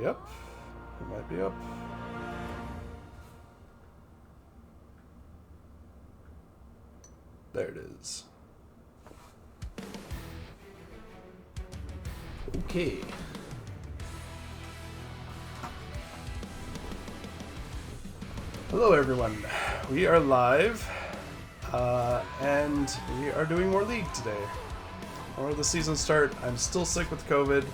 be up. It might be up. There it is. Okay. Hello everyone. We are live, and we are doing more League today. Before the season start, I'm still sick with COVID.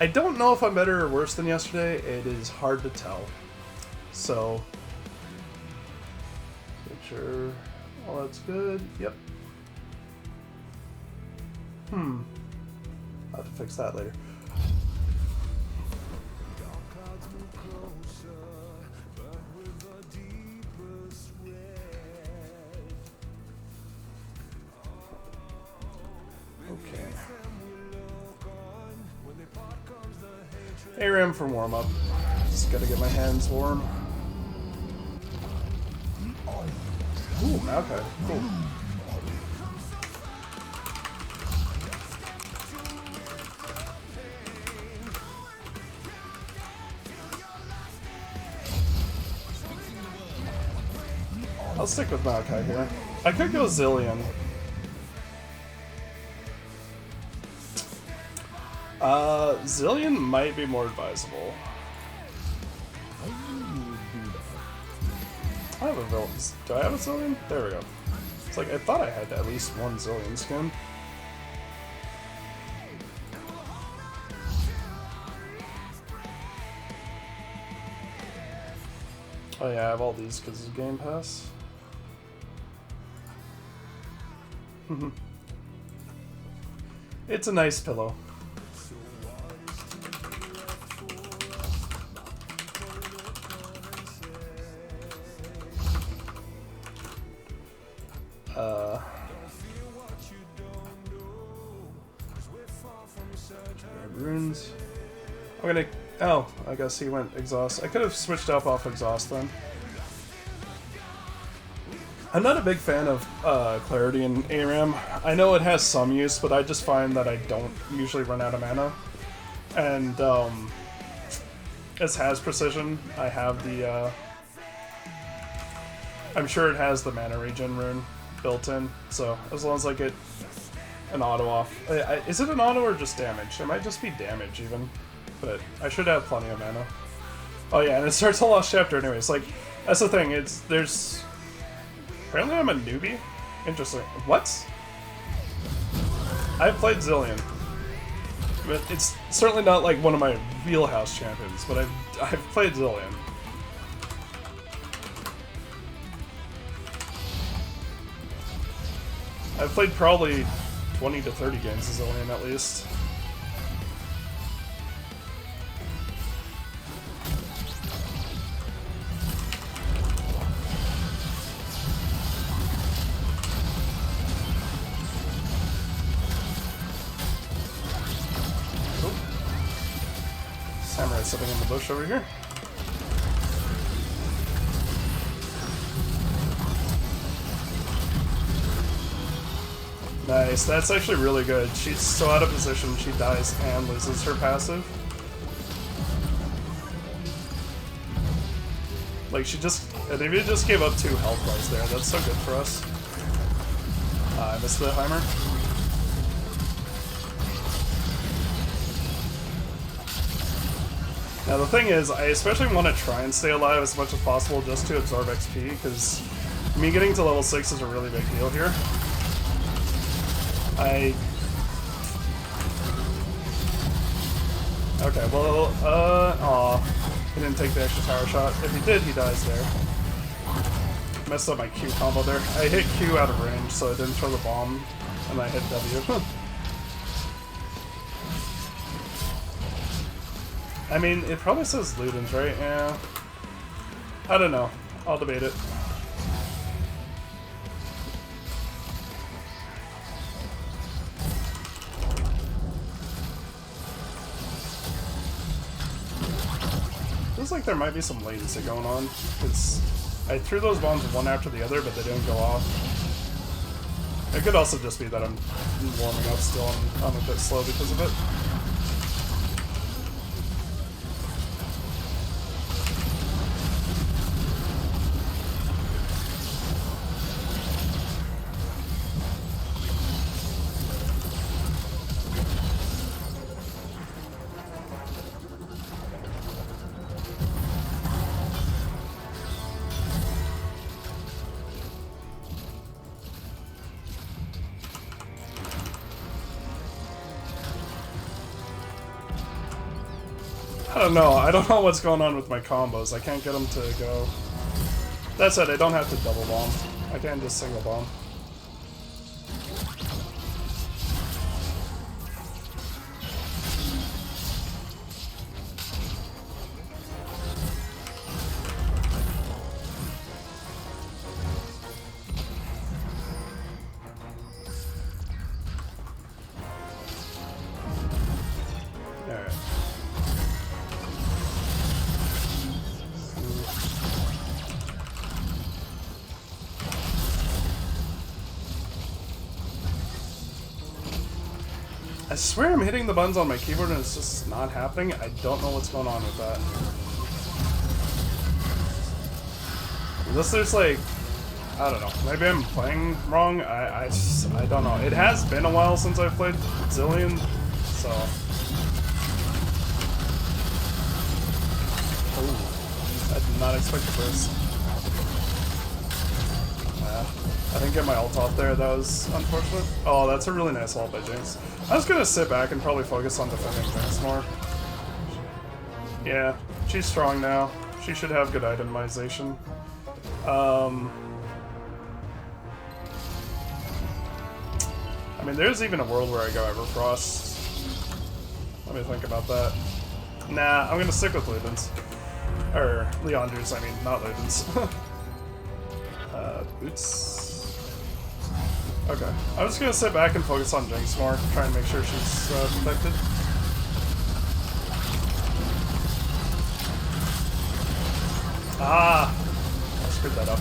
I don't know if I'm better or worse than yesterday. It is hard to tell. So, make sure all that's good. Yep. I'll have to fix that later. Okay. ARAM for warm-up. Just gotta get my hands warm. Ooh, okay, cool. I'll stick with Maokai here. I could go Zillion. Zillion might be more advisable. I have a villain. Do I have a Zillion? There we go. It's like, I thought I had at least one Zillion skin. Oh yeah, I have all these because of Game Pass. It's a nice pillow. Runes. I'm gonna. Oh, I guess he went exhaust. I could have switched up off exhaust then. I'm not a big fan of clarity in ARAM. I know it has some use, but I just find that I don't usually run out of mana. And as has precision, I have the. I'm sure it has the mana regen rune built in, so as long as I get an auto off. Is it an auto or just damage? It might just be damage even, but I should have plenty of mana. Oh yeah, and it starts a lost chapter anyways. Like, that's the thing, there's... Apparently I'm a newbie? Interesting. What? I've played Zillion. But it's certainly not like one of my wheelhouse champions, but I've played Zillion. I've played probably 20 to 30 games of Zillion at least. Oh. Samurai sitting in the bush over here. Nice, that's actually really good. She's so out of position, she dies and loses her passive. Like, she just... They just gave up 2 health bars there. That's so good for us. I missed the Heimer. Now the thing is, I especially want to try and stay alive as much as possible just to absorb XP, because me getting to level 6 is a really big deal here. Okay, well, aw. He didn't take the extra tower shot. If he did, he dies there. Messed up my Q combo there. I hit Q out of range, so I didn't throw the bomb, and I hit W. I mean, it probably says Ludens, right? Yeah. I don't know. I'll debate it. Feels like there might be some latency going on, because I threw those bombs one after the other, but they didn't go off. It could also just be that I'm warming up still and I'm a bit slow because of it. I don't know. I don't know what's going on with my combos. I can't get them to go. That said, I don't have to double bomb. I can just single bomb. I swear I'm hitting the buttons on my keyboard and it's just not happening. I don't know what's going on with that. Unless there's like, I don't know, maybe I'm playing wrong. I don't know. It has been a while since I've played Zillion, so. Ooh, I did not expect the burst. I didn't get my ult off there, that was unfortunate. Oh, that's a really nice ult by Jinx. I was gonna sit back and probably focus on defending Jinx more. Yeah, she's strong now. She should have good itemization. I mean, there's even a world where I go Everfrost. Let me think about that. Nah, I'm gonna stick with Luden's. Or, Leandre's, I mean, not Luden's. Boots. Okay, I'm just gonna sit back and focus on Jinx more, try and make sure she's protected. Ah! I screwed that up.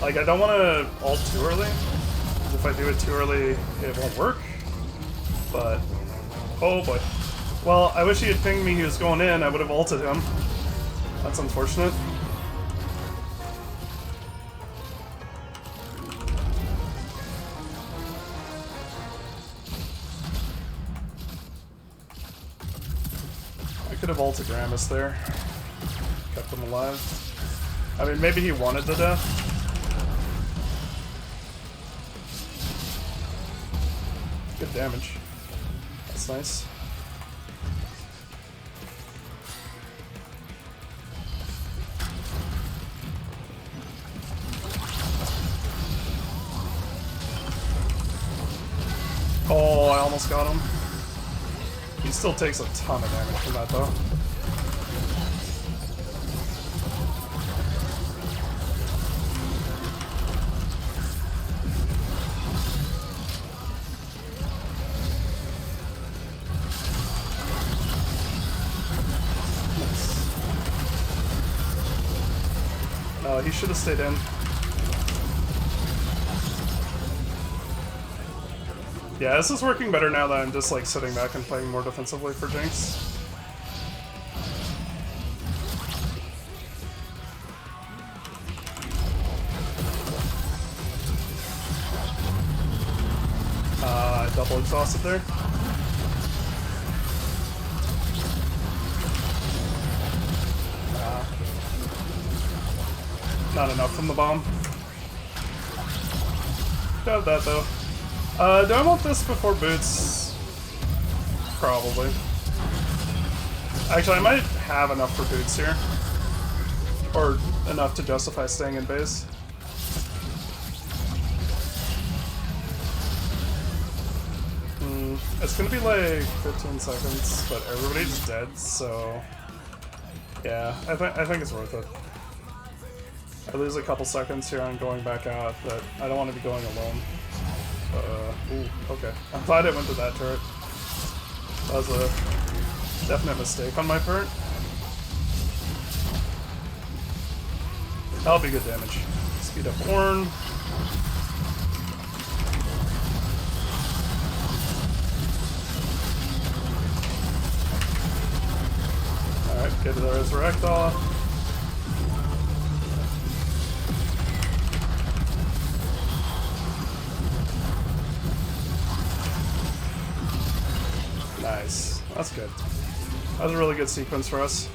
Like, I don't want to ult too early, because if I do it too early, it won't work. But, oh boy. Well, I wish he had pinged me he was going in, I would have ulted him. That's unfortunate. I could have ulted Gramus there. Kept him alive. I mean, maybe he wanted the death. Good damage. That's nice. Oh, I almost got him. He still takes a ton of damage from that, though. No, he should have stayed in. Yeah, this is working better now that I'm just like sitting back and playing more defensively for Jinx. I double exhausted there. Not enough from the bomb. Got that though. Do I want this before boots? Probably. Actually, I might have enough for boots here. Or enough to justify staying in base. It's gonna be like 15 seconds, but everybody's dead, so... Yeah, I think it's worth it. I lose a couple seconds here on going back out, but I don't want to be going alone. Ooh, okay. I'm glad it went to that turret. That was a definite mistake on my part. That'll be good damage. Speed up Ornn. Alright, get to the Resurrect off. Nice. That's good. That was a really good sequence for us.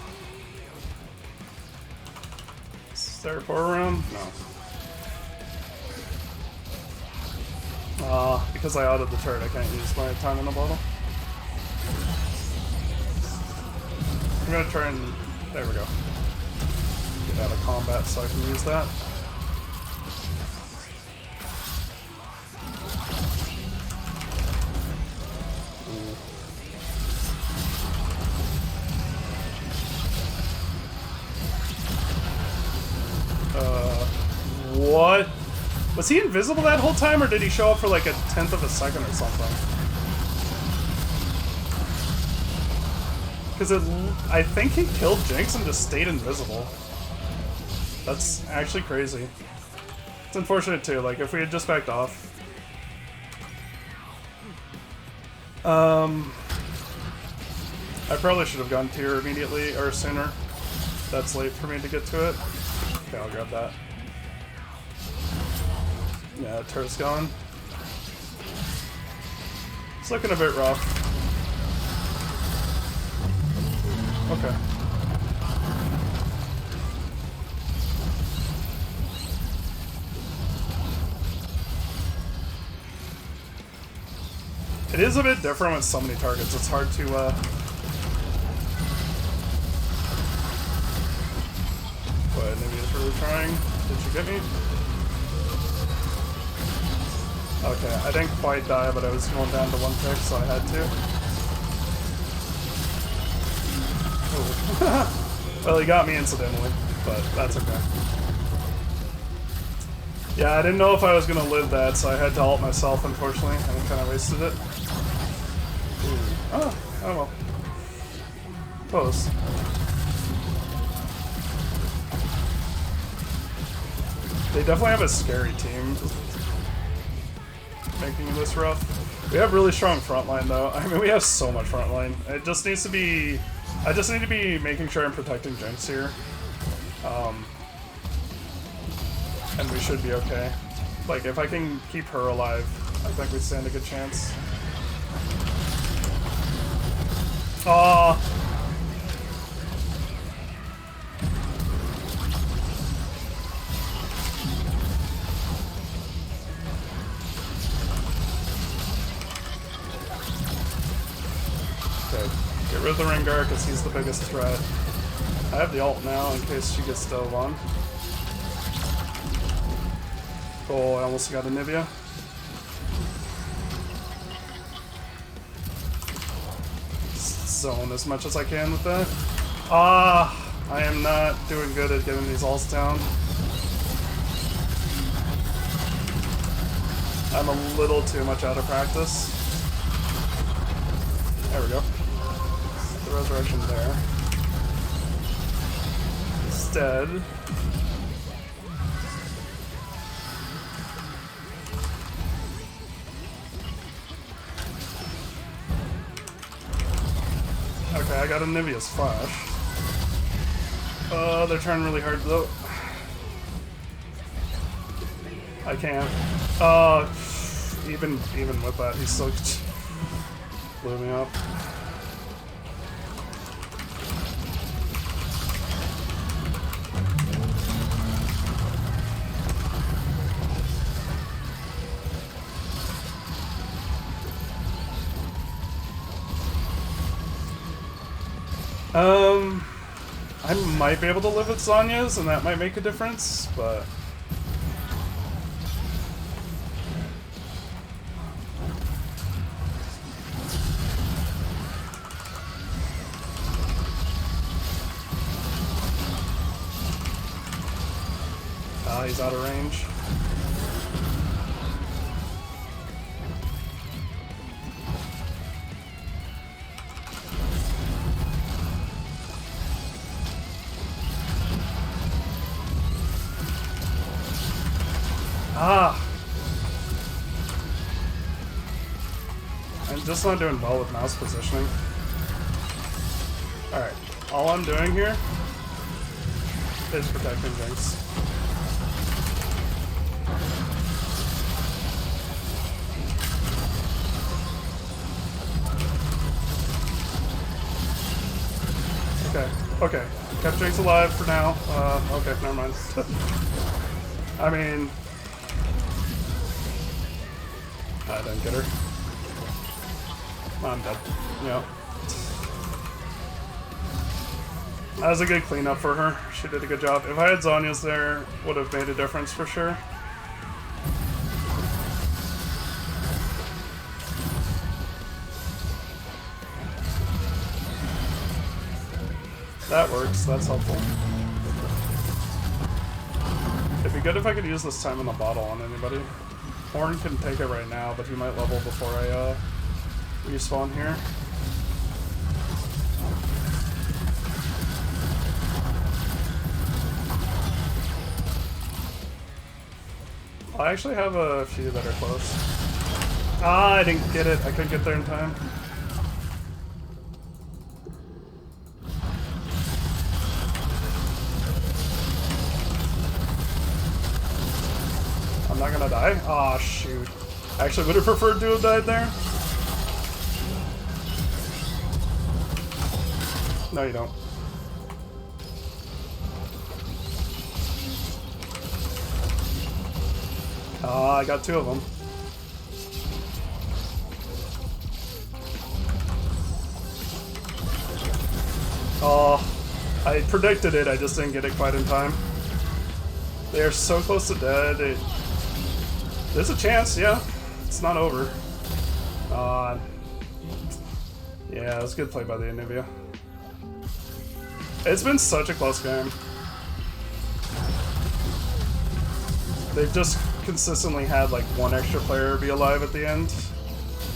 Is there a forward round? No. Because I autoed the turret, I can't use my time in the bottle. I'm gonna try and... There we go. Get out of combat so I can use that. What? Was he invisible that whole time, or did he show up for like a 10th of a second or something? Because I think he killed Jinx and just stayed invisible. That's actually crazy. It's unfortunate too, like if we had just backed off. I probably should have gone tier immediately, or sooner. That's late for me to get to it. Okay, I'll grab that. Yeah, turret's gone. It's looking a bit rough. Okay. It is a bit different with so many targets. It's hard to, But Nivea's really trying. Did you get me? Okay, I didn't quite die, but I was going down to one tick, so I had to. Well, he got me incidentally, but that's okay. Yeah, I didn't know if I was gonna live that, so I had to ult myself, unfortunately, and I kind of wasted it. Ooh. Oh well. Close. They definitely have a scary team, making this rough. We have really strong frontline though. I mean, we have so much frontline. It just needs to be... I just need to be making sure I'm protecting Jinx here. And we should be okay. Like, if I can keep her alive, I think we stand a good chance. Aww. Get rid of the Rengar because he's the biggest threat. I have the ult now in case she gets dove on. Oh, I almost got a Nivea. Zone as much as I can with that. Ah, I am not doing good at getting these ults down. I'm a little too much out of practice. There we go. The resurrection there. Instead, okay, I got a Nivea's flash. They're trying really hard though. I can't. Even with that, he still blew me up. I might be able to live with Zhonya's, and that might make a difference, but... he's out of range. I'm just not doing well with mouse positioning. Alright, all I'm doing here is protecting Jinx. Okay. Kept Jinx alive for now. Okay, never mind. I mean... I didn't get her. I'm dead. Yeah. That was a good cleanup for her. She did a good job. If I had Zhonya's there, would have made a difference for sure. That works, that's helpful. It'd be good if I could use this time in the bottle on anybody. Horn can take it right now, but he might level before I respawn here. I actually have a few that are close. Ah, I didn't get it. I couldn't get there in time. I'm not gonna die? Aw, shoot. I actually would have preferred to have died there. No, you don't. I got two of them. Oh, I predicted it, I just didn't get it quite in time. They are so close to dead. There's a chance, yeah. It's not over. Yeah, it was a good play by the Anivia. It's been such a close game. They've just consistently had like one extra player be alive at the end,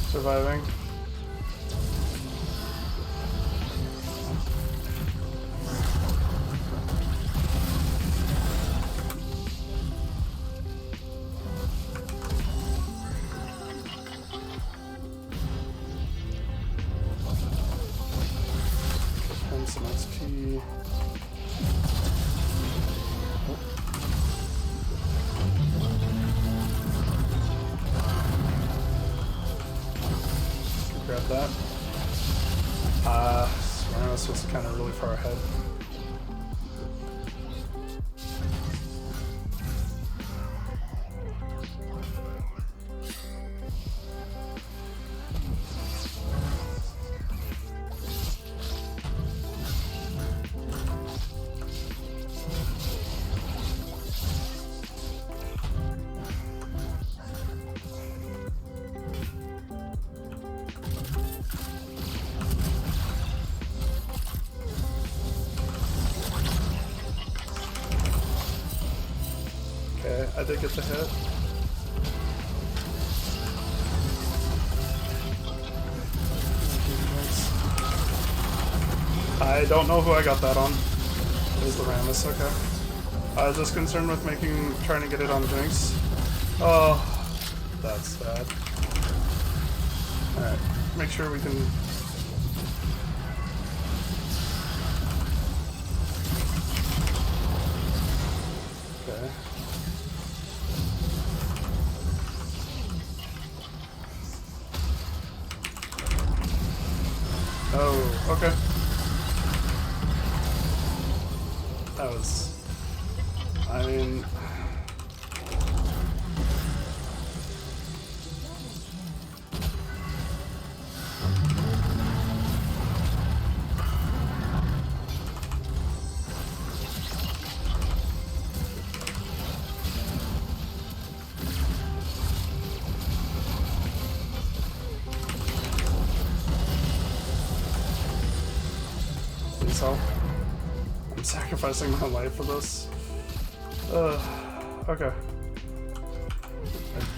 surviving. And some XP. Grab that. This was kind of really far ahead. Okay, I did get the hit. I don't know who I got that on. It was the Rammus, okay. I was just concerned with trying to get it on Jinx. Oh, that's bad. Alright, make sure we can... Okay. Oh, okay. That was... I mean... Please help. I'm sacrificing my life for this. Okay. I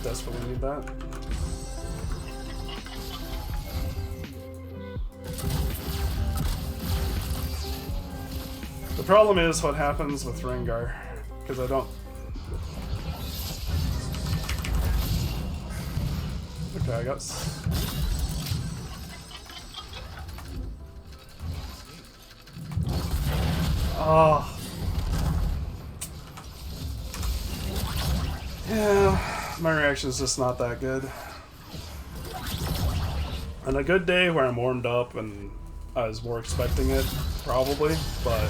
desperately need that. The problem is what happens with Rengar, because I don't... Okay, I got... Oh. Yeah, my reaction's just not that good. On a good day where I'm warmed up and I was more expecting it, probably, but...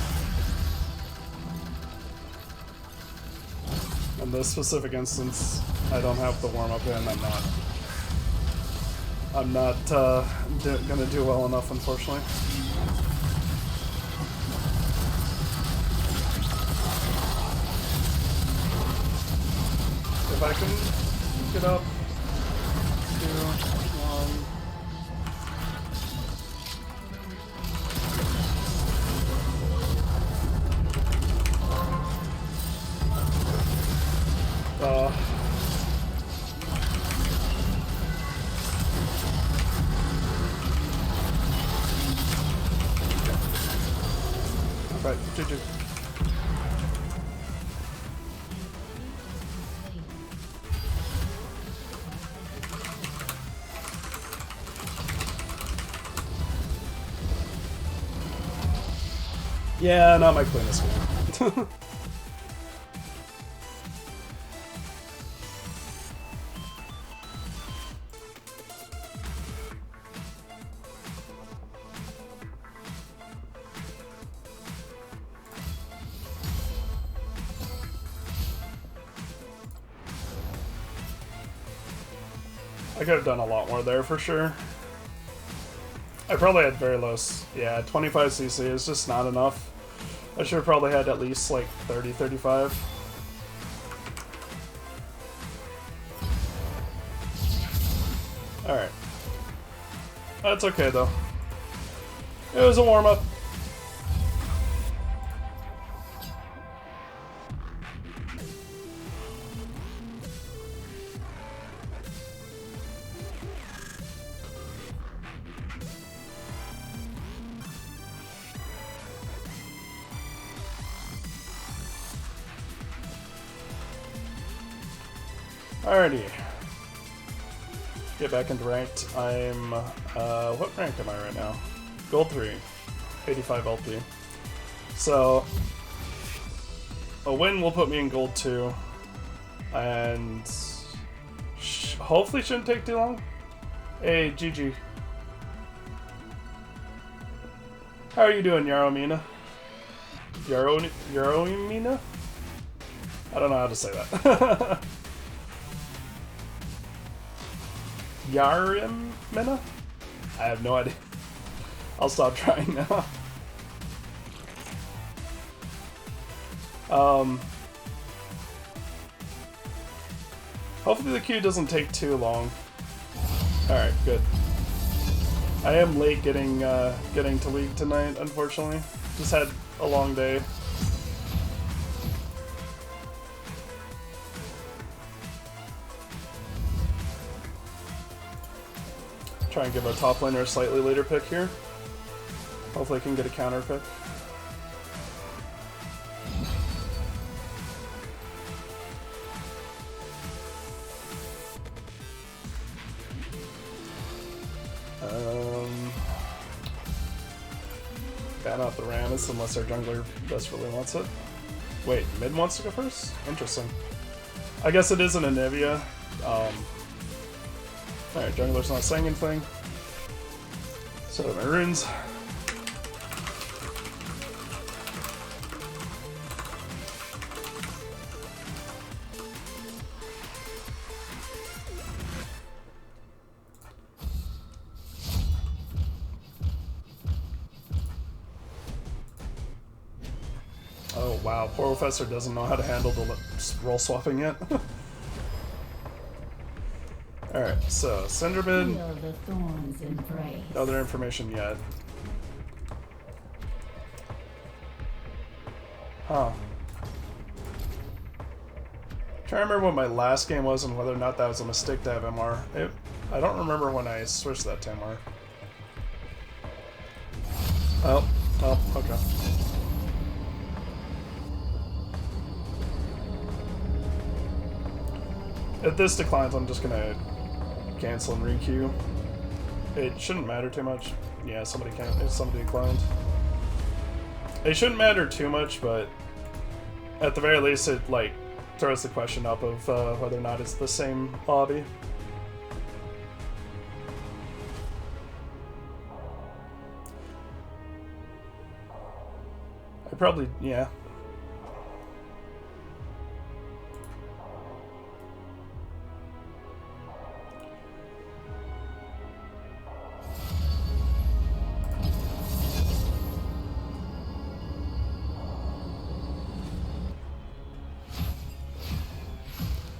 In this specific instance, I don't have the warm-up in, I'm not gonna do well enough, unfortunately. If I can get up to 1. Right, GG. Yeah, not my cleanest game. I could have done a lot more there for sure. I probably had very low. Yeah, 25 CC is just not enough. I should have probably had at least like 30, 35. Alright. That's okay though. It was a warm-up. Alrighty. Get back into ranked. I'm, what rank am I right now? Gold 3. 85 LP. So, a win will put me in Gold 2. And hopefully shouldn't take too long. Hey, GG. How are you doing, Yaromina? Yaromina? I don't know how to say that. Yarimina? I have no idea. I'll stop trying now. Hopefully the queue doesn't take too long. Alright, good. I am late getting to League tonight, unfortunately. Just had a long day. Try and give our top laner a slightly later pick here. Hopefully I can get a counter pick. Ban out the Rammus unless our jungler desperately wants it. Wait, mid wants to go first? Interesting. I guess it is an Anivia. Alright, jungler's not saying anything. Set up my runes. Oh wow, poor Professor doesn't know how to handle the roll swapping yet. Alright, so Cinderbid. No other information yet. Huh. Trying to remember what my last game was and whether or not that was a mistake to have MR. I don't remember when I switched that to MR. Oh, okay. If this declines, I'm just gonna cancel and re-queue. It shouldn't matter too much. Yeah, somebody declined. It shouldn't matter too much, but at the very least, it like throws the question up of whether or not it's the same lobby. I probably, yeah.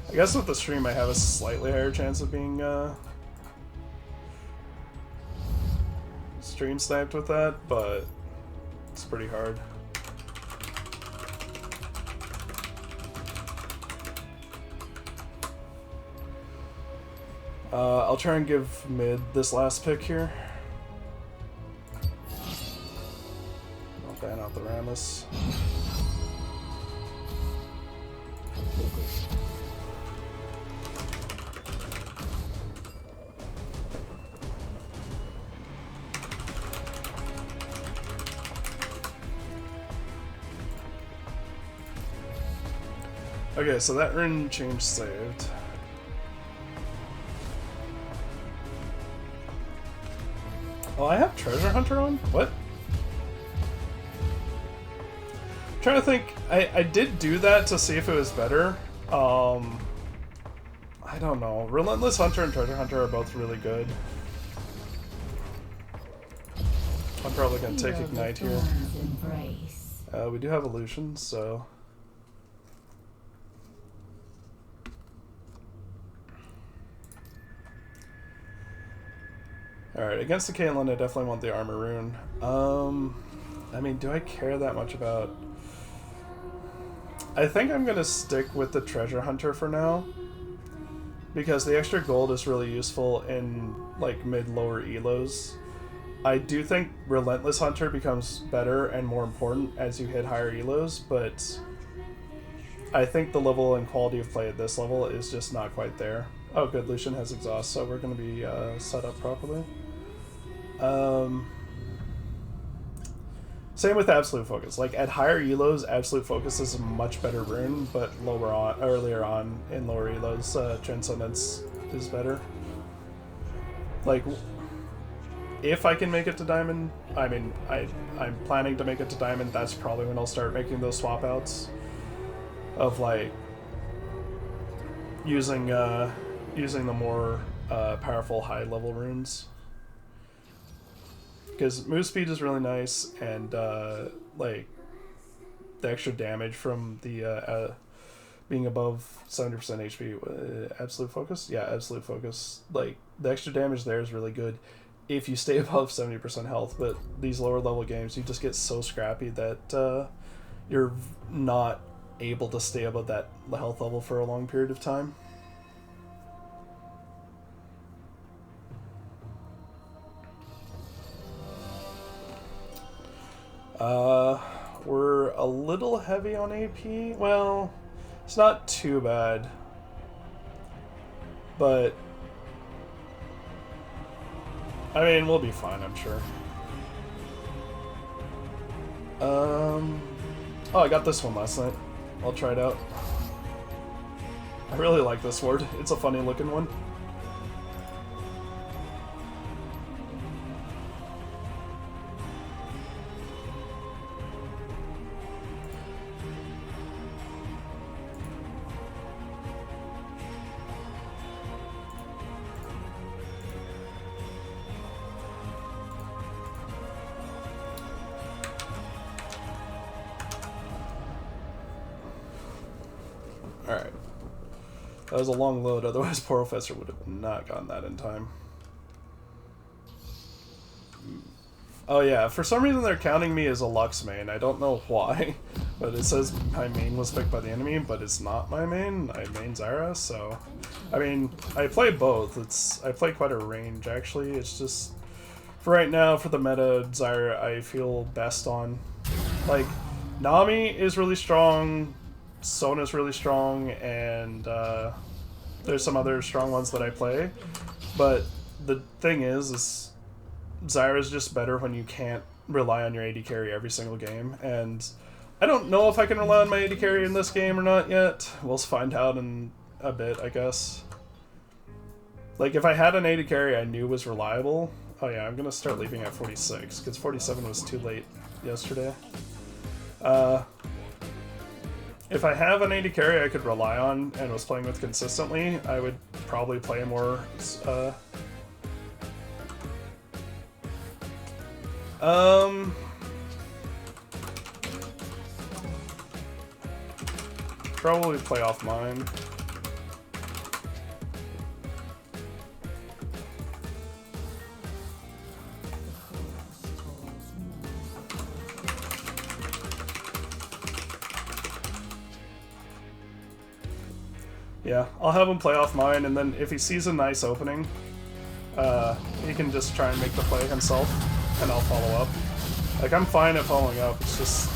I guess with the stream I have a slightly higher chance of being stream sniped with that, but it's pretty hard. I'll try and give mid this last pick here. I'll ban out the Rammus. Okay, so that rune change saved. Oh, I have Treasure Hunter on? What? I'm trying to think. I did do that to see if it was better. I don't know. Relentless Hunter and Treasure Hunter are both really good. I'm probably gonna take Ignite here. We do have Illusions, so... Alright, against the Caitlyn, I definitely want the Armor Rune. I mean, do I care that much about... I think I'm gonna stick with the Treasure Hunter for now. Because the extra gold is really useful in, like, mid-lower elos. I do think Relentless Hunter becomes better and more important as you hit higher elos, but... I think the level and quality of play at this level is just not quite there. Oh good, Lucian has exhaust, so we're gonna be set up properly. Same with Absolute Focus. Like at higher elos, Absolute Focus is a much better rune, but earlier on in lower elos, Transcendence is better. Like, if I can make it to Diamond, I mean, I'm planning to make it to Diamond. That's probably when I'll start making those swap outs of like using the more powerful high level runes. Because move speed is really nice, and like the extra damage from the being above 70% HP, Absolute Focus? Yeah, Absolute Focus. Like the extra damage there is really good if you stay above 70% health, but these lower level games you just get so scrappy that you're not able to stay above that health level for a long period of time. We're a little heavy on AP. Well, it's not too bad. But I mean, we'll be fine, I'm sure. Oh, I got this one last night. I'll try it out. I really like this sword. It's a funny looking one. Alright. That was a long load, otherwise poor Professor would have not gotten that in time. Oh yeah, for some reason they're counting me as a Lux main. I don't know why, but it says my main was picked by the enemy, but it's not my main. I main Zyra, so... I mean, I play both. I play quite a range, actually. It's just... For right now, for the meta, Zyra I feel best on. Like, Nami is really strong, Sona's really strong, and there's some other strong ones that I play. But the thing is Zyra's just better when you can't rely on your AD carry every single game. And I don't know if I can rely on my AD carry in this game or not yet. We'll find out in a bit, I guess. Like, if I had an AD carry I knew was reliable... Oh yeah, I'm gonna start leaving at 46, because 47 was too late yesterday. If I have an AD carry I could rely on and was playing with consistently, I would probably play more, probably play off mine. Yeah, I'll have him play off mine, and then if he sees a nice opening, he can just try and make the play himself, and I'll follow up. Like, I'm fine at following up, it's just...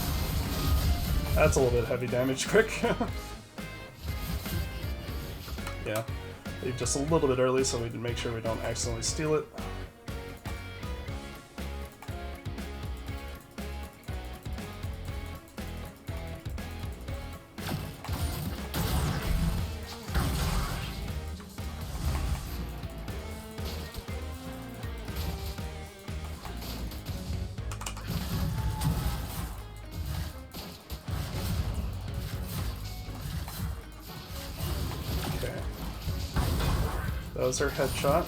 That's a little bit heavy damage quick. Yeah, leave just a little bit early so we can make sure we don't accidentally steal it. That was her headshot.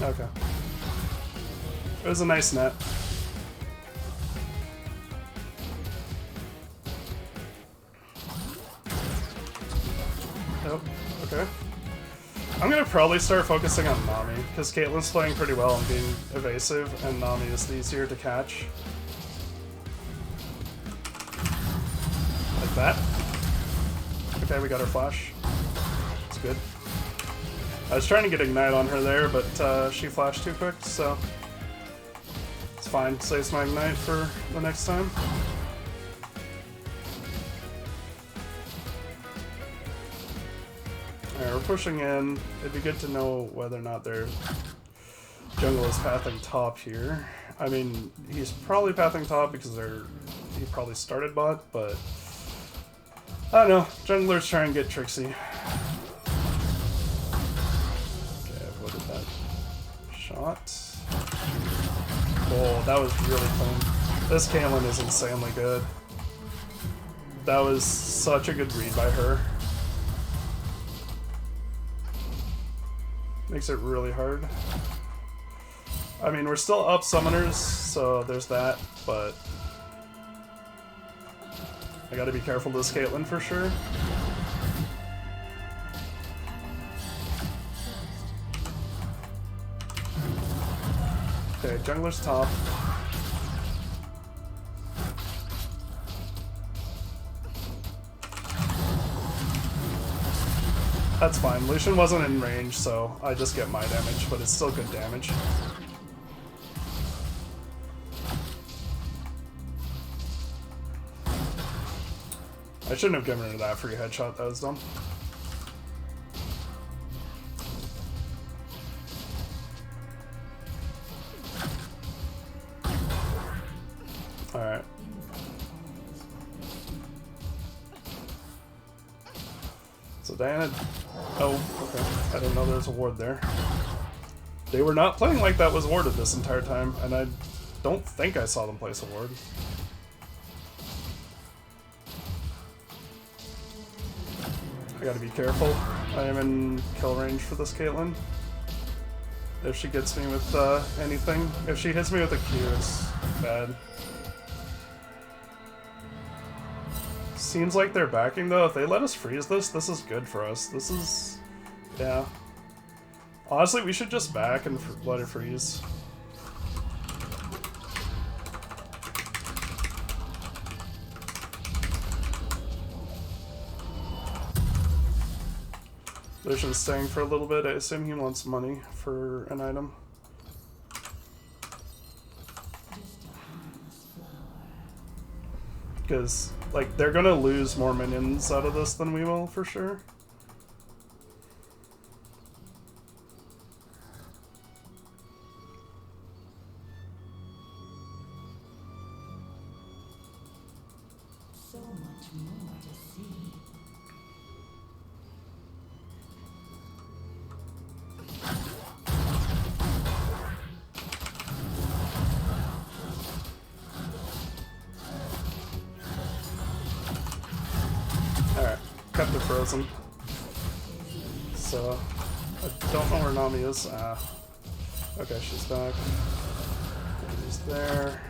Okay. It was a nice net. Oh, okay. I'm gonna probably start focusing on Nami, because Caitlyn's playing pretty well and being evasive, and Nami is easier to catch. Like that. Okay, we got her flash. It's good. I was trying to get Ignite on her there, but she flashed too quick, so... It's fine. Saves my Ignite for the next time. Alright, we're pushing in. It'd be good to know whether or not their jungle is pathing top here. I mean, he's probably pathing top because he probably started bot, but I don't know. Junglers try and get tricksy. Okay, I've avoided that shot. Oh, that was really clean. This Caitlyn is insanely good. That was such a good read by her. Makes it really hard. I mean, we're still up summoners, so there's that, but I gotta be careful of this Caitlyn for sure. Okay, jungler's top. That's fine. Lucian wasn't in range, so I just get my damage, but it's still good damage. I shouldn't have given her that free headshot, that was dumb. Alright. So Diana... Oh, okay. I didn't know there was a ward there. They were not playing like that was warded this entire time, and I don't think I saw them place a ward. I gotta be careful. I am in kill range for this Caitlyn. If she gets me with anything. If she hits me with a Q, it's bad. Seems like they're backing though. If they let us freeze this, this is good for us. This is... yeah. Honestly, we should just back and let it freeze. Lucian's staying for a little bit. I assume he wants money for an item. Because, like, they're gonna lose more minions out of this than we will, for sure. So much more to see. Alright, kept it frozen. So, I don't know where Nami is. Okay, she's back. She's there.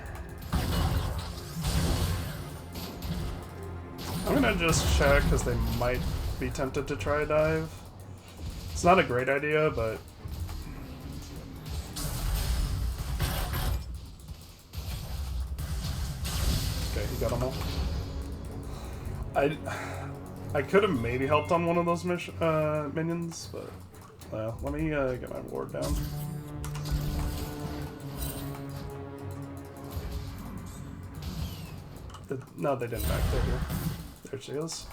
I'm gonna just check, because they might be tempted to try a dive. It's not a great idea, but... got them all. I could have maybe helped on one of those minions, but let me get my ward down. No, they didn't back there. Here. There she is.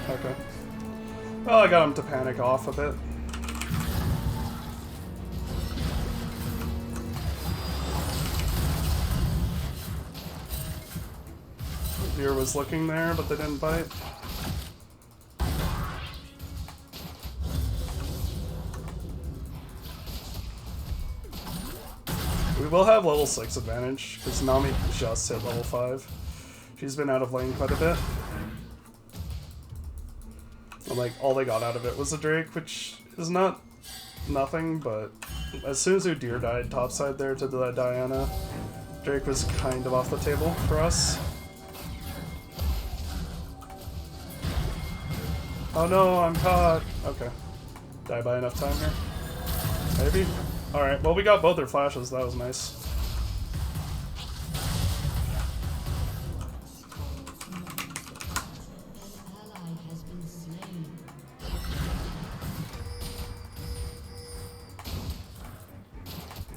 Okay. Well, I got him to panic off a bit. The deer was looking there, but they didn't bite. We will have level 6 advantage, because Nami just hit level 5. She's been out of lane quite a bit. And like, all they got out of it was a Drake, which is not nothing, but as soon as Udyr died topside there to the Diana, Drake was kind of off the table for us. Oh no, I'm caught! Okay. Did I buy enough time here? Maybe? Alright, well we got both their flashes, that was nice.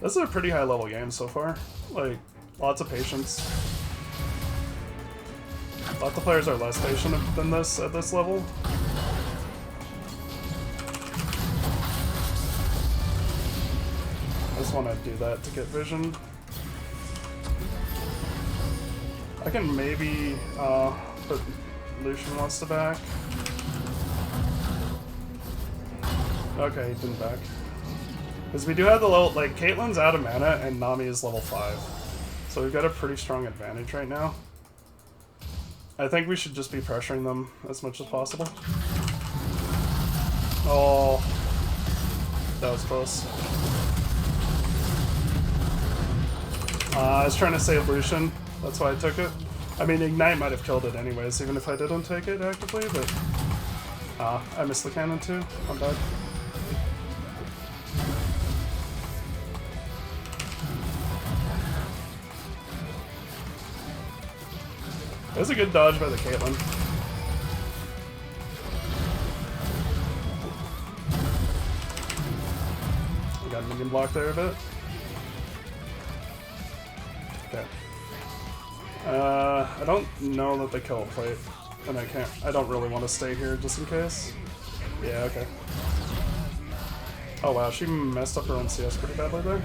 This is a pretty high level game so far. Like, lots of patience. Lots of players are less patient than this at this level. I just want to do that to get vision. I can maybe put Lucian wants to back. Okay, he didn't back. Because we do have the level, like, Caitlyn's out of mana and Nami is level 5. So we've got a pretty strong advantage right now. I think we should just be pressuring them as much as possible. Oh, that was close. I was trying to save Lucian, that's why I took it. I mean, Ignite might have killed it anyways, even if I didn't take it actively, but... I missed the cannon too, I'm bad. It was a good dodge by the Caitlyn. We got a minion block there a bit. Okay. I don't know that they kill a plate, and I don't really want to stay here just in case. Yeah, okay. Oh wow, she messed up her own CS pretty badly there.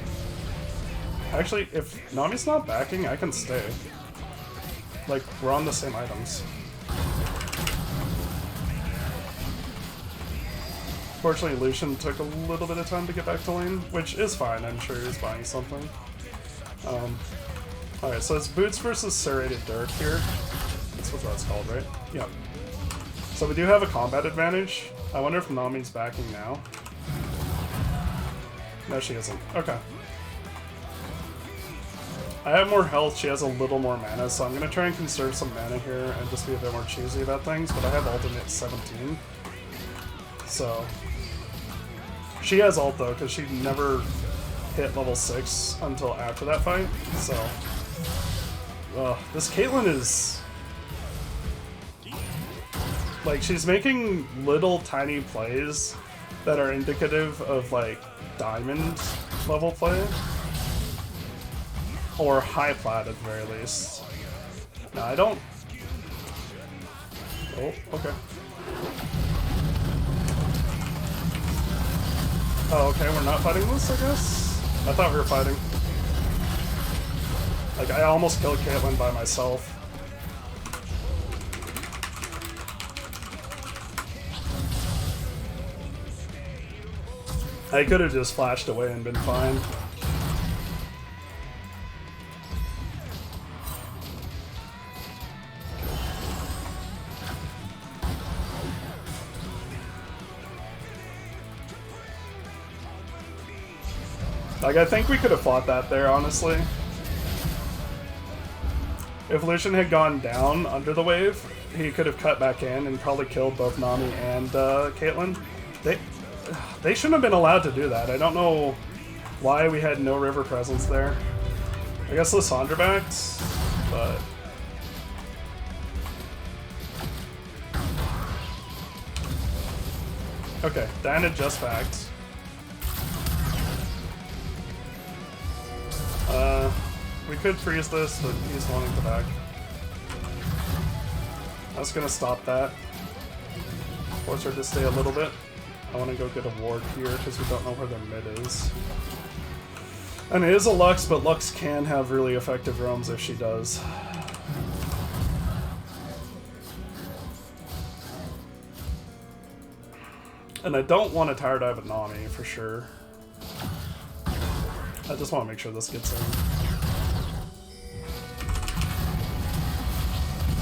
Actually, if Nami's not backing, I can stay. Like, we're on the same items. Fortunately, Lucian took a little bit of time to get back to lane, which is fine, I'm sure he's buying something. Alright, so it's Boots versus Serrated Dirk here. That's what that's called, right? Yep. So we do have a combat advantage. I wonder if Nami's backing now. No, she isn't. Okay. I have more health, she has a little more mana, so I'm going to try and conserve some mana here and just be a bit more choosy about things, but I have ult at 17. So... She has ult though, because she never hit level 6 until after that fight, so... this Caitlyn is... Like, she's making little tiny plays that are indicative of, like, diamond level play. Or high plat at the very least. No, I don't... Oh, okay. Oh, okay, we're not fighting this, I guess? I thought we were fighting. Like, I almost killed Caitlyn by myself. I could have just flashed away and been fine. Like, I think we could have fought that there, honestly. If Lucian had gone down under the wave, he could have cut back in and probably killed both Nami and Caitlyn. They shouldn't have been allowed to do that. I don't know why we had no river presence there. I guess Lysandra backed, but... Okay, Diana just backed. We could freeze this, but he's wanting to back. I was gonna stop that. Force her to stay a little bit. I want to go get a ward here because we don't know where their mid is. And it is a Lux, but Lux can have really effective roams if she does. And I don't want to tower dive at Nami for sure. I just want to make sure this gets in.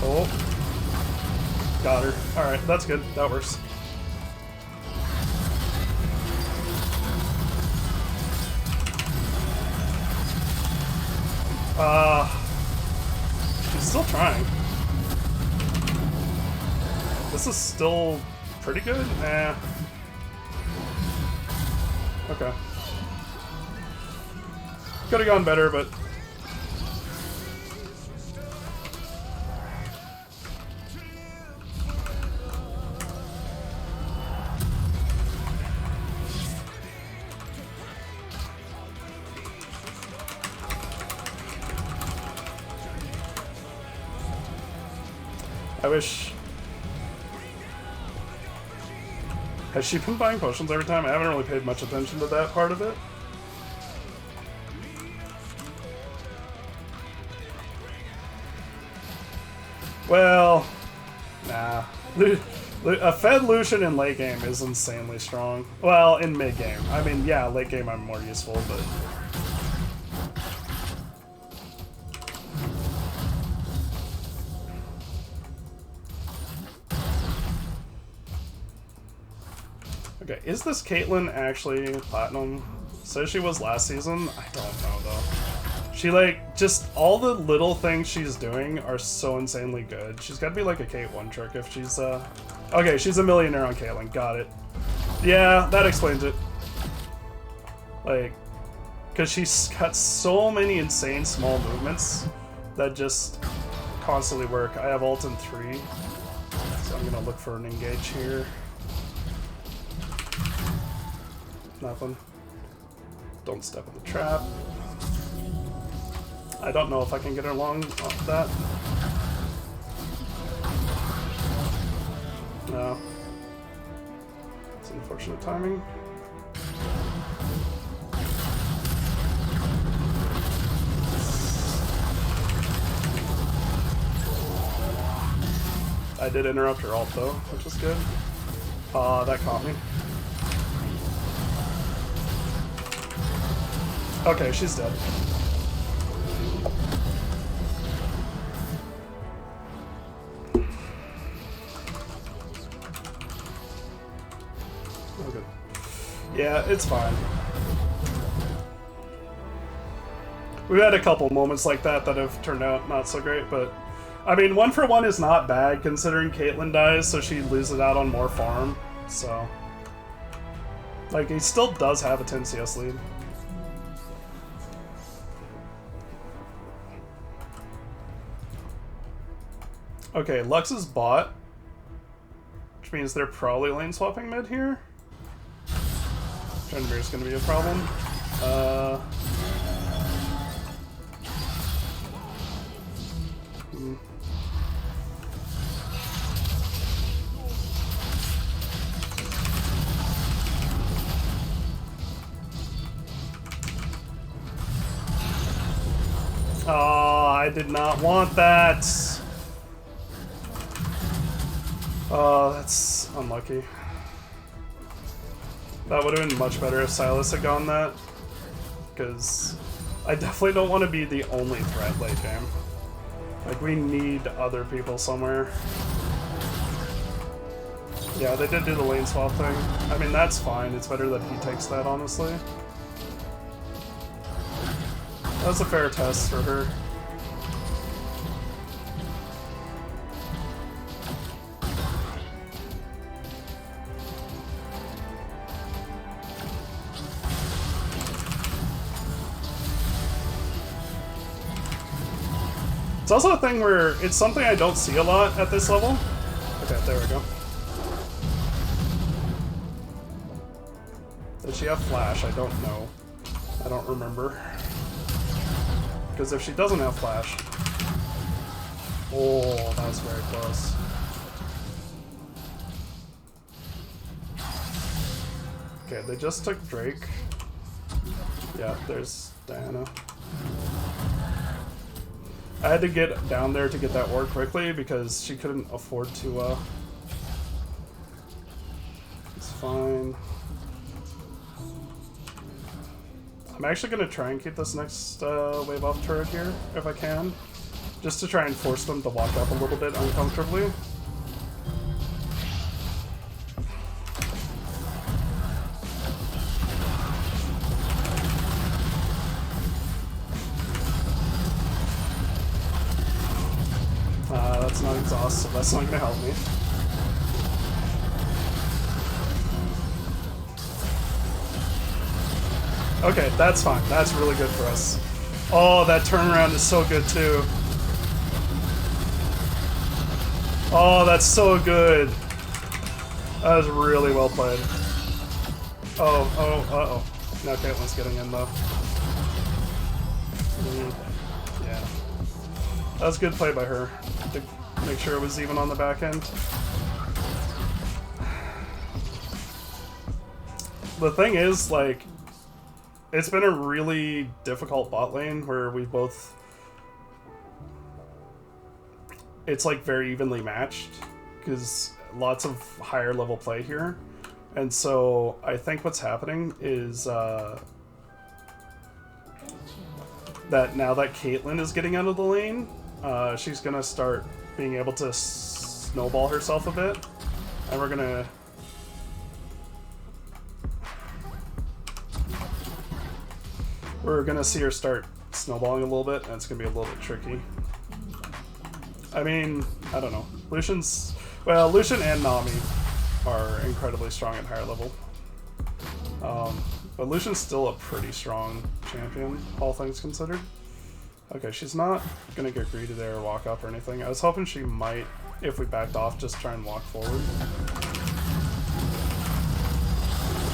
Oh. Got her. Alright, that's good. That works. She's still trying. This is still pretty good? Nah. Okay. Could have gone better, but... I wish... Has she been buying potions every time? I haven't really paid much attention to that part of it. Well, nah. A Fed Lucian in late game is insanely strong. Well, in mid game. I mean, yeah, late game I'm more useful, but... Okay, is this Caitlyn actually platinum? Says she was last season? I don't know though. She like, just all the little things she's doing are so insanely good. She's gotta be like a Kate one trick if she's okay, she's a millionaire on Caitlyn, got it. Yeah, that explains it. Like, cause she's got so many insane small movements that just constantly work. I have ult in 3, so I'm gonna look for an engage here. Nothing. Don't step in the trap. I don't know if I can get her long off that. No. It's unfortunate timing. I did interrupt her ult though, which is good. That caught me. Okay, she's dead. Oh, good. Yeah, it's fine. We've had a couple moments like that that have turned out not so great, but... I mean, 1 for 1 is not bad considering Caitlyn dies, so she loses out on more farm, so... Like, he still does have a 10 CS lead. Okay, Lux is bot, which means they're probably lane swapping mid here. Tryndamere is going to be a problem. Oh, I did not want that. Oh, that's unlucky. That would have been much better if Silas had gone that. Because I definitely don't want to be the only threat late game. Like, we need other people somewhere. Yeah, they did do the lane swap thing. I mean, that's fine. It's better that he takes that, honestly. That was a fair test for her. It's also a thing where it's something I don't see a lot at this level. Okay, there we go. Does she have flash? I don't know. I don't remember. Because if she doesn't have flash... Oh, that was very close. Okay, they just took Drake. Yeah, there's Diana. I had to get down there to get that ward quickly because she couldn't afford to, It's fine. I'm actually going to try and keep this next wave up turret here, if I can. Just to try and force them to walk up a little bit uncomfortably. That's not exhaust, so that's not going to help me. Okay, that's fine. That's really good for us. Oh, that turnaround is so good too. Oh, that's so good. That was really well played. Uh-oh. Now Caitlyn's getting in though. Yeah. That was good play by her. To make sure it was even on the back end. The thing is, like, it's been a really difficult bot lane where we both... It's like very evenly matched because lots of higher level play here. And so I think what's happening is that now that Caitlyn is getting out of the lane, she's going to start being able to snowball herself a bit. And we're going to see her start snowballing a little bit, and it's going to be a little bit tricky. I mean, I don't know. Lucian and Nami are incredibly strong at higher level. But Lucian's still a pretty strong champion, all things considered. Okay, she's not gonna get greedy there or walk up or anything. I was hoping she might, if we backed off, just try and walk forward.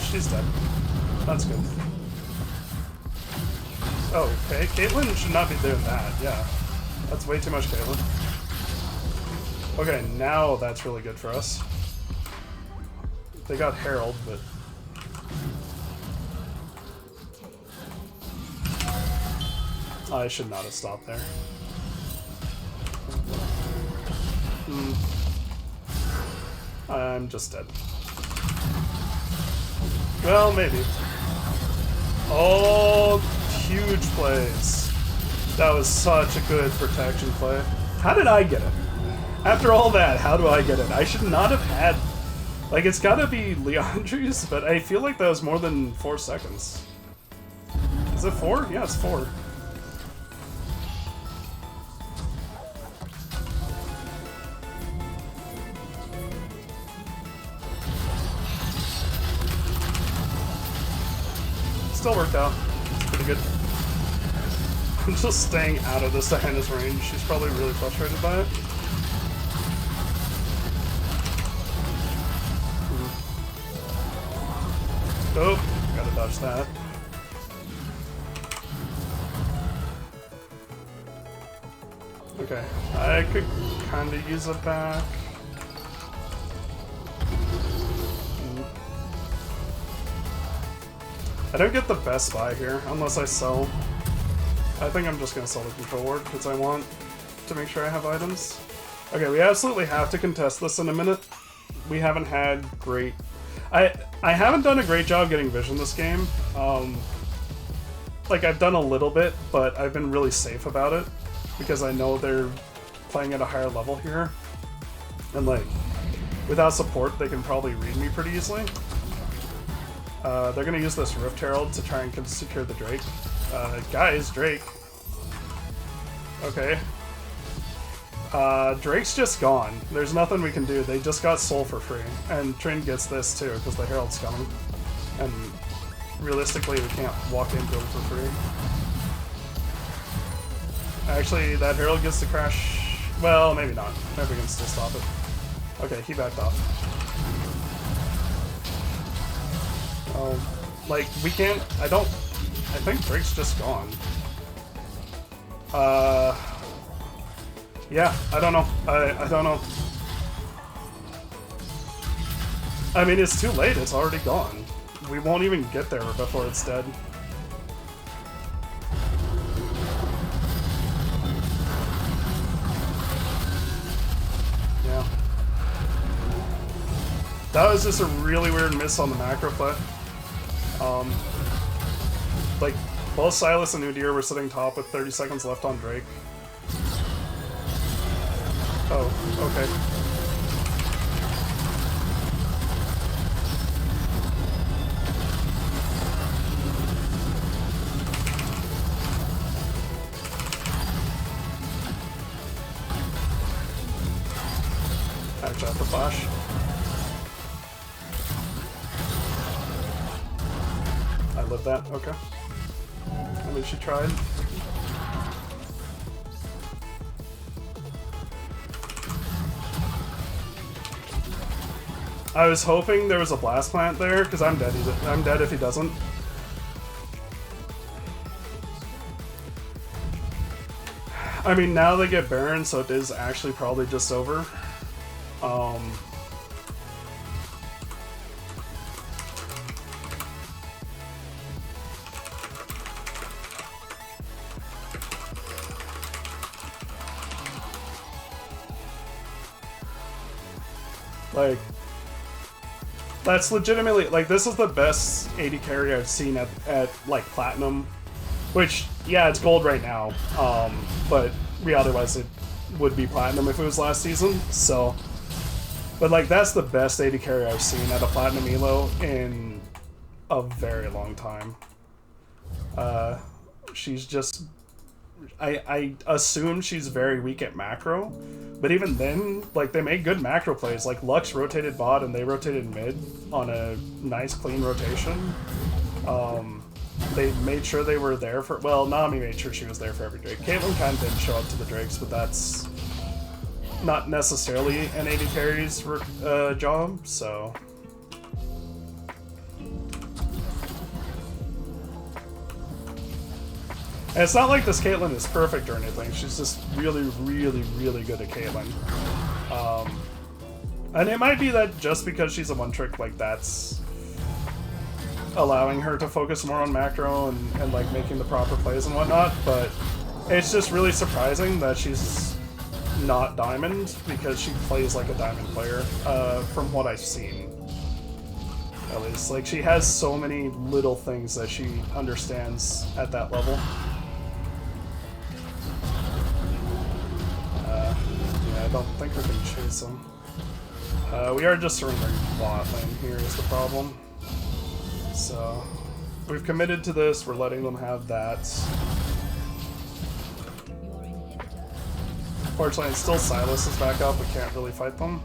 She's dead. That's good. Oh, okay. Caitlyn should not be doing that, yeah. That's way too much Caitlyn. Okay, now that's really good for us. They got Herald, but... I should not have stopped there. I'm just dead. Well, maybe. Oh, huge plays. That was such a good protection play. How did I get it? After all that, how do I get it? I should not have had... Like, it's gotta be Leandri's, but I feel like that was more than 4 seconds. Is it 4? Yeah, it's 4. Still worked out. It's pretty good. I'm just staying out of this Diana's range. She's probably really frustrated by it. Oh, gotta dodge that. Okay, I could kinda use it back. I don't get the best buy here, unless I sell. I think I'm just gonna sell the control ward, because I want to make sure I have items. Okay, we absolutely have to contest this in a minute. We haven't had great... I haven't done a great job getting vision this game. Like, I've done a little bit, but I've been really safe about it, because I know they're playing at a higher level here. And, like, without support, they can probably read me pretty easily. They're gonna use this Rift Herald to try and secure the Drake. Guys, Drake. Okay. Drake's just gone. There's nothing we can do. They just got Soul for free. And Trin gets this too, because the Herald's coming. And realistically, we can't walk into him for free. Actually, that Herald gets to crash. Well, maybe not. Maybe we can still stop it. Okay, he backed off. Like, we can't... I think Drake's just gone. Yeah, I don't know. I don't know. I mean, it's too late. It's already gone. We won't even get there before it's dead. Yeah. That was just a really weird miss on the macro play. Like, both Silas and Udyr were sitting top with 30 seconds left on Drake. Oh, okay. Catch out the flash. I lived that, okay. At least she tried. I was hoping there was a blast plant there, because I'm dead. I'm dead if he doesn't. I mean, now they get Baron, so it is actually probably just over. Like, that's legitimately, like, this is the best AD carry I've seen at like, Platinum. Which, yeah, it's gold right now, but reality-wise it would be Platinum if it was last season, so... But, like, that's the best AD carry I've seen at a Platinum Elo in a very long time. She's just... I assume she's very weak at macro, but even then, like, they make good macro plays. Like, Lux rotated bot and they rotated mid on a nice, clean rotation. They made sure they were there for... Well, Nami made sure she was there for every Drake. Caitlyn kind of didn't show up to the Drakes, but that's not necessarily an AD carry's job, so... And it's not like this Caitlyn is perfect or anything. She's just really, really, really good at Caitlyn. And it might be that just because she's a one-trick, like, that's allowing her to focus more on macro and like, making the proper plays and whatnot, but it's just really surprising that she's not Diamond, because she plays like a Diamond player, from what I've seen. At least. Like, she has so many little things that she understands at that level. Yeah, I don't think we can chase them. We are just surrendering bot lane here is the problem. So, we've committed to this, we're letting them have that. Fortunately, it's still Silas is back up, we can't really fight them.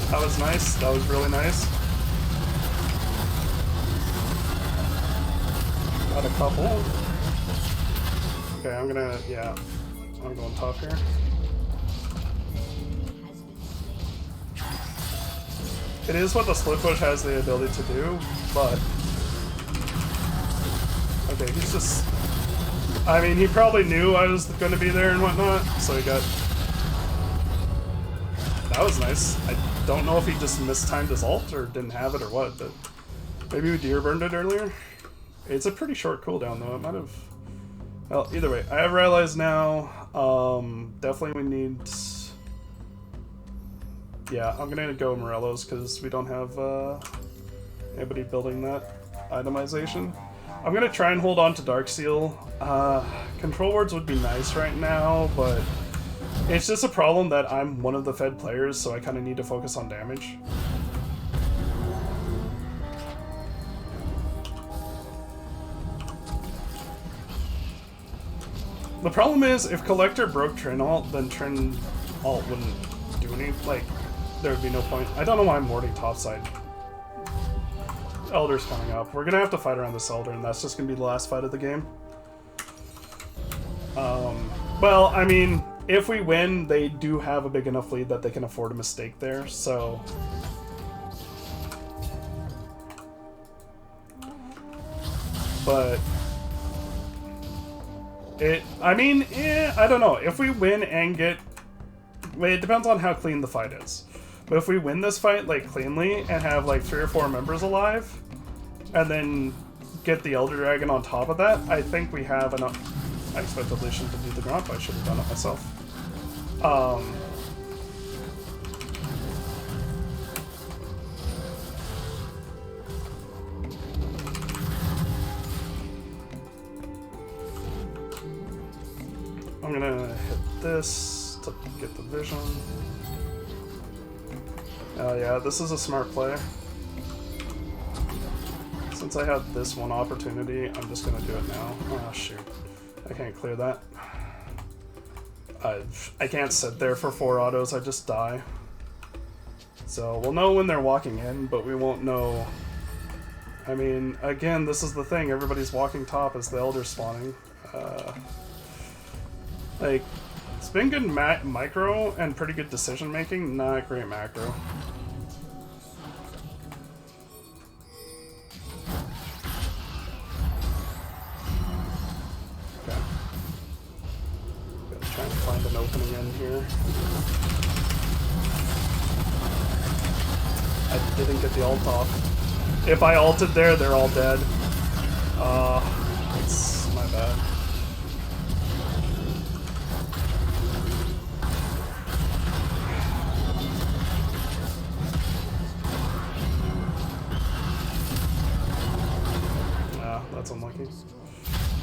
That was nice, that was really nice. Got a couple. Okay, I'm gonna, yeah, I'm going top here. It is what the split push has the ability to do, but... Okay, he's just... I mean, he probably knew I was gonna be there and whatnot, so he got... That was nice. I don't know if he just mistimed his ult or didn't have it or what, but... Maybe we deer burned it earlier? It's a pretty short cooldown though, it might have... Well, either way, I have realized now, definitely we need... Yeah, I'm gonna go Morello's because we don't have anybody building that itemization. I'm gonna try and hold on to Darksteel. Control wards would be nice right now, but it's just a problem that I'm one of the fed players, so I kind of need to focus on damage. The problem is, if Collector broke Trin ult, then Trin ult wouldn't do any, like, there would be no point. I don't know why I'm warding topside. Elder's coming up. We're gonna have to fight around this Elder, and that's just gonna be the last fight of the game. Well, I mean, if we win, they do have a big enough lead that they can afford a mistake there, so... But... I mean, I don't know. If we win and get... It depends on how clean the fight is. But if we win this fight, like, cleanly, and have, like, 3 or 4 members alive, and then get the Elder Dragon on top of that, I think we have enough... I expected Lucian to do the grunt, but I should have done it myself. I'm gonna hit this to get the vision. Oh yeah, this is a smart play. Since I had this one opportunity, I'm just gonna do it now. Oh shoot. I can't clear that. I can't sit there for 4 autos, I just die. So we'll know when they're walking in, but we won't know... I mean, again, this is the thing, everybody's walking top as the Elder's spawning. Like, it's been good micro and pretty good decision making, not great macro. Trying to find an opening in here. I didn't get the ult off. If I ulted there, they're all dead. It's my bad. Yeah, that's unlucky.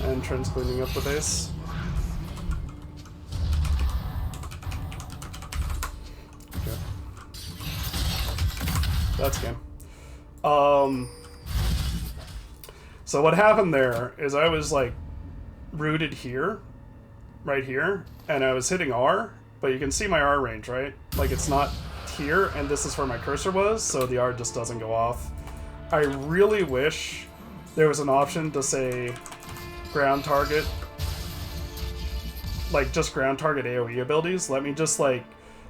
And Trent's cleaning up the base. That's game. So what happened there is I was like rooted here, right here, and I was hitting R, but you can see my R range, right? Like it's not here, and this is where my cursor was, so the R just doesn't go off. I really wish there was an option to say ground target, like just ground target AoE abilities. Let me just like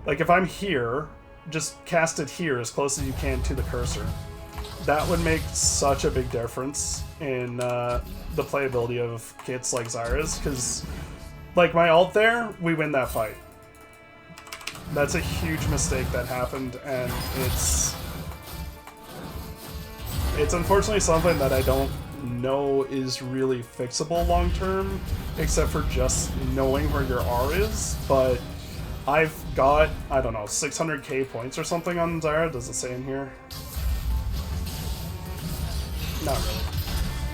if I'm here, just cast it here as close as you can to the cursor. That would make such a big difference in the playability of kits like Zyra's, because like my ult there, we win that fight. That's a huge mistake that happened, and it's unfortunately something that I don't know is really fixable long term, except for just knowing where your R is, but I've got, I don't know, 600k points or something on Zyra. Does it say in here? Not really.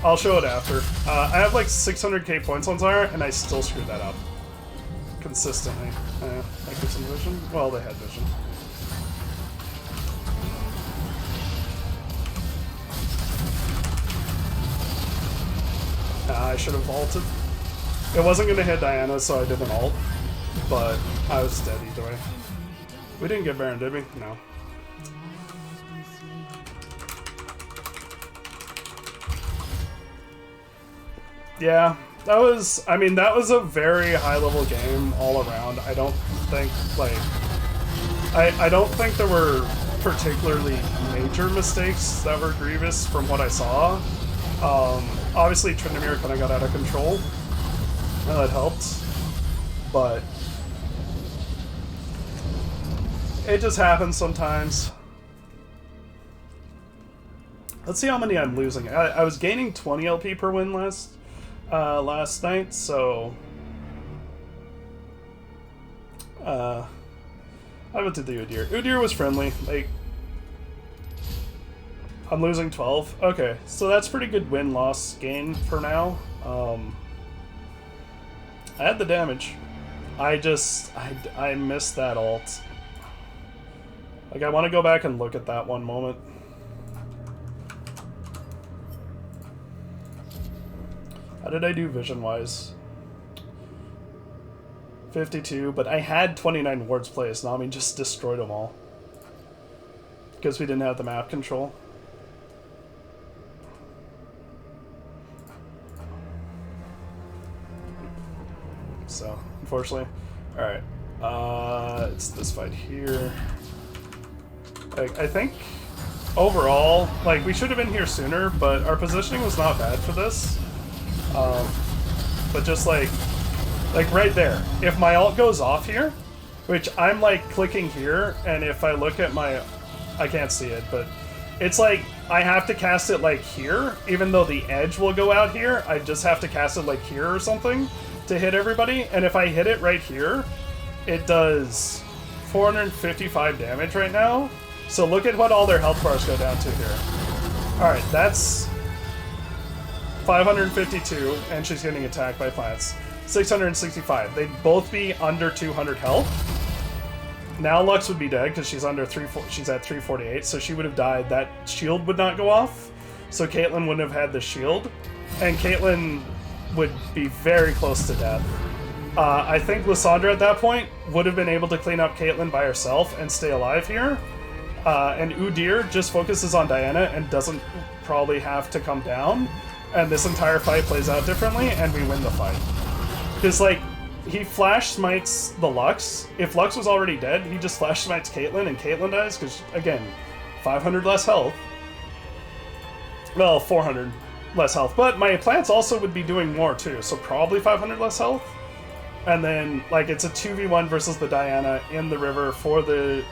I'll show it after. I have like 600k points on Zyra, and I still screw that up. Consistently. Like there's some vision? Well, they had vision. I should have vaulted. It wasn't going to hit Diana, so I didn't ult. But I was dead either way. We didn't get Baron, did we? No. Yeah, that was, I mean, that was a very high-level game all around. I don't think, like, I don't think there were particularly major mistakes that were grievous from what I saw. Obviously, Tryndamere kind of got out of control. That helped. But it just happens sometimes. Let's see how many I'm losing. I was gaining 20 LP per win last night, so I went to the Udyr. Udyr was friendly. Like, I'm losing 12. Okay, so that's pretty good win-loss gain for now. I had the damage. I missed that ult. Like, I want to go back and look at that one moment. How did I do vision-wise? 52, but I had 29 wards placed. Nami just destroyed them all. Because we didn't have the map control. So, unfortunately. Alright. It's this fight here. Like, I think overall, like, we should have been here sooner, but our positioning was not bad for this. But just like right there, if my ult goes off here, which I'm like clicking here, and if I look at my, I can't see it, but it's like I have to cast it like here, even though the edge will go out here. I just have to cast it like here or something to hit everybody, and if I hit it right here, it does 455 damage right now. So look at what all their health bars go down to here. Alright, that's 552, and she's getting attacked by plants. 665. They'd both be under 200 health. Now Lux would be dead because she's under she's at 348, so she would have died. That shield would not go off, so Caitlyn wouldn't have had the shield, and Caitlyn would be very close to death. I think Lysandra at that point would have been able to clean up Caitlyn by herself and stay alive here. And Udyr just focuses on Diana and doesn't probably have to come down. And this entire fight plays out differently, and we win the fight. Because, like, he flash smites the Lux. If Lux was already dead, he just flash smites Caitlyn, and Caitlyn dies, because, again, 500 less health. Well, 400 less health. But my plants also would be doing more, too, so probably 500 less health. And then, like, it's a 2v1 versus the Diana in the river for the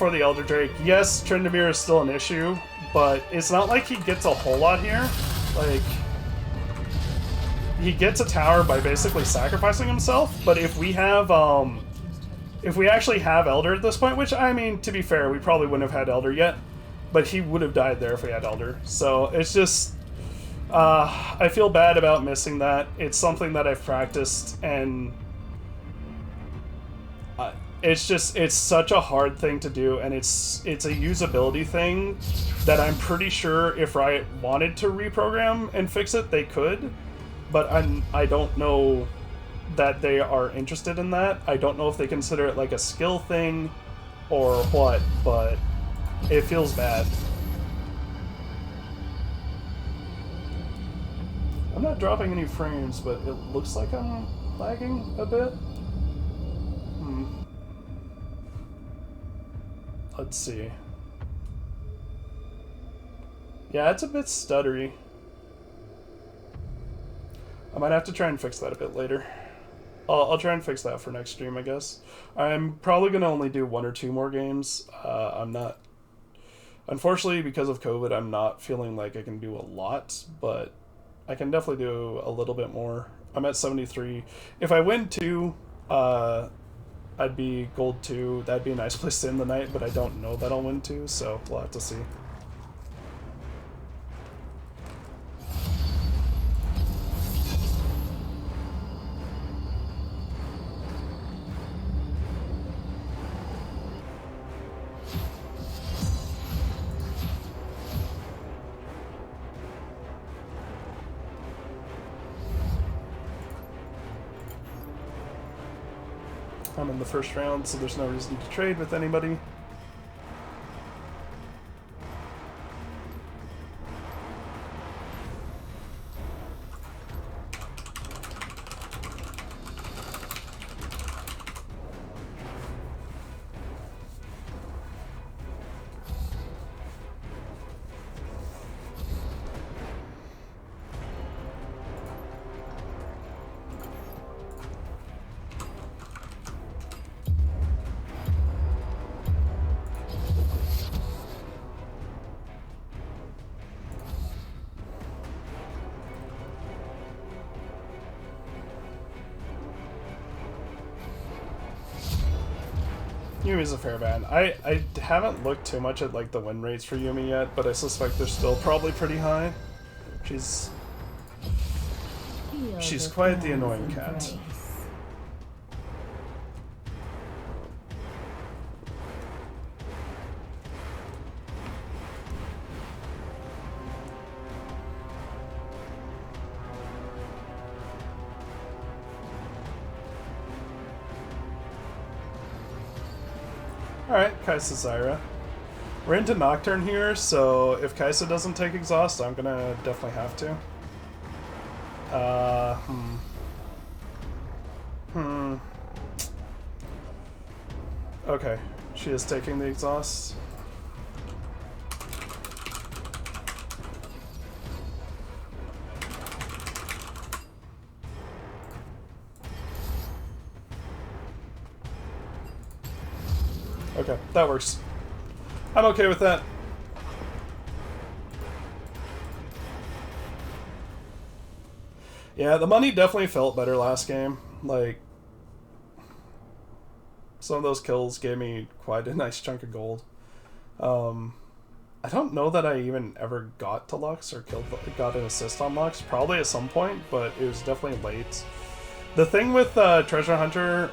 Elder Drake. Yes, Tryndamere is still an issue, but it's not like he gets a whole lot here. Like, he gets a tower by basically sacrificing himself, but if we have, if we actually have Elder at this point, which, I mean, to be fair, we probably wouldn't have had Elder yet, but he would have died there if we had Elder. So, it's just, I feel bad about missing that. It's something that I've practiced, and it's just, it's such a hard thing to do, and it's a usability thing that I'm pretty sure if Riot wanted to reprogram and fix it, they could, but I don't know that they are interested in that. I don't know if they consider it like a skill thing or what, but it feels bad. I'm not dropping any frames, but it looks like I'm lagging a bit. Let's see. Yeah, it's a bit stuttery. I might have to try and fix that a bit later. I'll try and fix that for next stream, I guess. I'm probably going to only do 1 or 2 more games. I'm not... Unfortunately, because of COVID, I'm not feeling like I can do a lot, but I can definitely do a little bit more. I'm at 73. If I win 2, I'd be gold 2. That'd be a nice place to end the night, but I don't know that I'll win 2, so we'll have to see. I'm in the first round, so there's no reason to trade with anybody. Yumi's a fair ban. I haven't looked too much at like the win rates for Yumi yet, but I suspect they're still probably pretty high. She's quite the annoying cat. Alright, Kaisa Zyra. We're into Nocturne here, so if Kaisa doesn't take Exhaust, I'm gonna definitely have to. Hmm. Okay, she is taking the exhaust. Okay, that works. I'm okay with that. Yeah, the money definitely felt better last game. Like, some of those kills gave me quite a nice chunk of gold. I don't know that I even ever got to Lux or got an assist on Lux. Probably at some point, but it was definitely late. The thing with Treasure Hunter,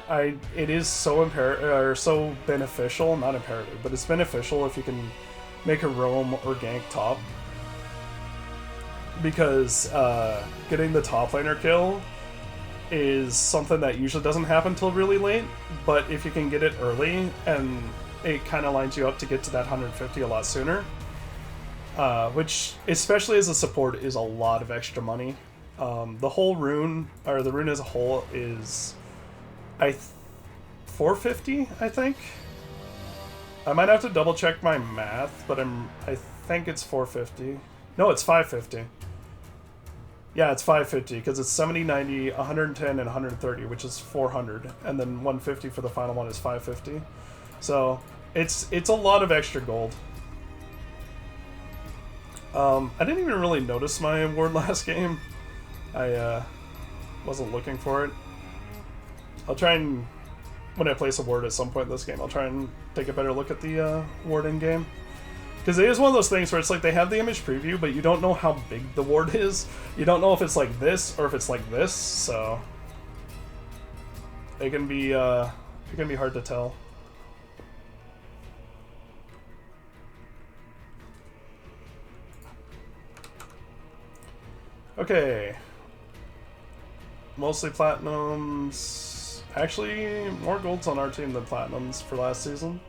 it is so beneficial, not imperative, but it's beneficial if you can make a roam or gank top. Because getting the top laner kill is something that usually doesn't happen till really late, but if you can get it early, and it kind of lines you up to get to that 150 a lot sooner, which, especially as a support, is a lot of extra money. The whole rune, or the rune as a whole, is 450, I think. I might have to double check my math, but I think it's 450. No, it's 550. Yeah, it's 550 because it's 70, 90, 110, and 130, which is 400, and then 150 for the final one is 550. So it's a lot of extra gold. I didn't even really notice my award last game. I wasn't looking for it. I'll try and, when I place a ward at some point in this game, I'll try and take a better look at the ward in game. Because it is one of those things where it's like they have the image preview, but you don't know how big the ward is. You don't know if it's like this or if it's like this, so it can be hard to tell. Okay. Mostly platinums. Actually, more golds on our team than platinums for last season.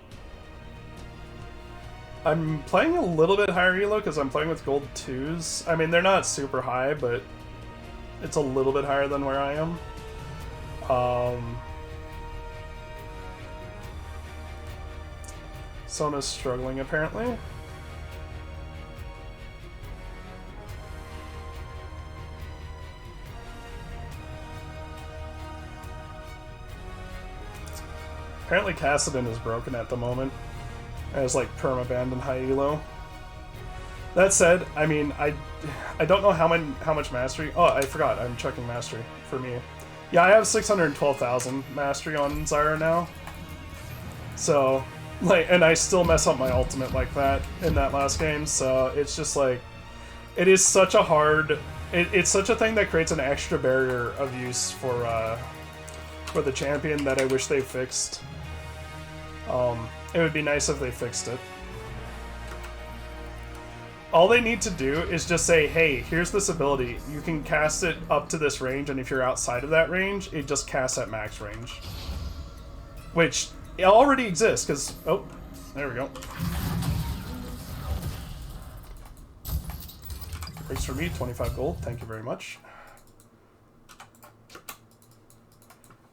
I'm playing a little bit higher elo because I'm playing with gold 2s. I mean, they're not super high, but it's a little bit higher than where I am. Sona's struggling, apparently. Apparently Kassadin is broken at the moment. As like permabanned and high elo. That said, I mean, I don't know how much mastery. Oh, I forgot. I'm checking mastery for me. Yeah, I have 612,000 mastery on Zyra now. So, like, and I still mess up my ultimate like that in that last game. So it's just like, it is such a hard. It's such a thing that creates an extra barrier of use for the champion that I wish they fixed. It would be nice if they fixed it. All they need to do is just say, hey, here's this ability. You can cast it up to this range, and if you're outside of that range, it just casts at max range. Which, it already exists, because... Oh, there we go. Breaks for me, 25 gold. Thank you very much.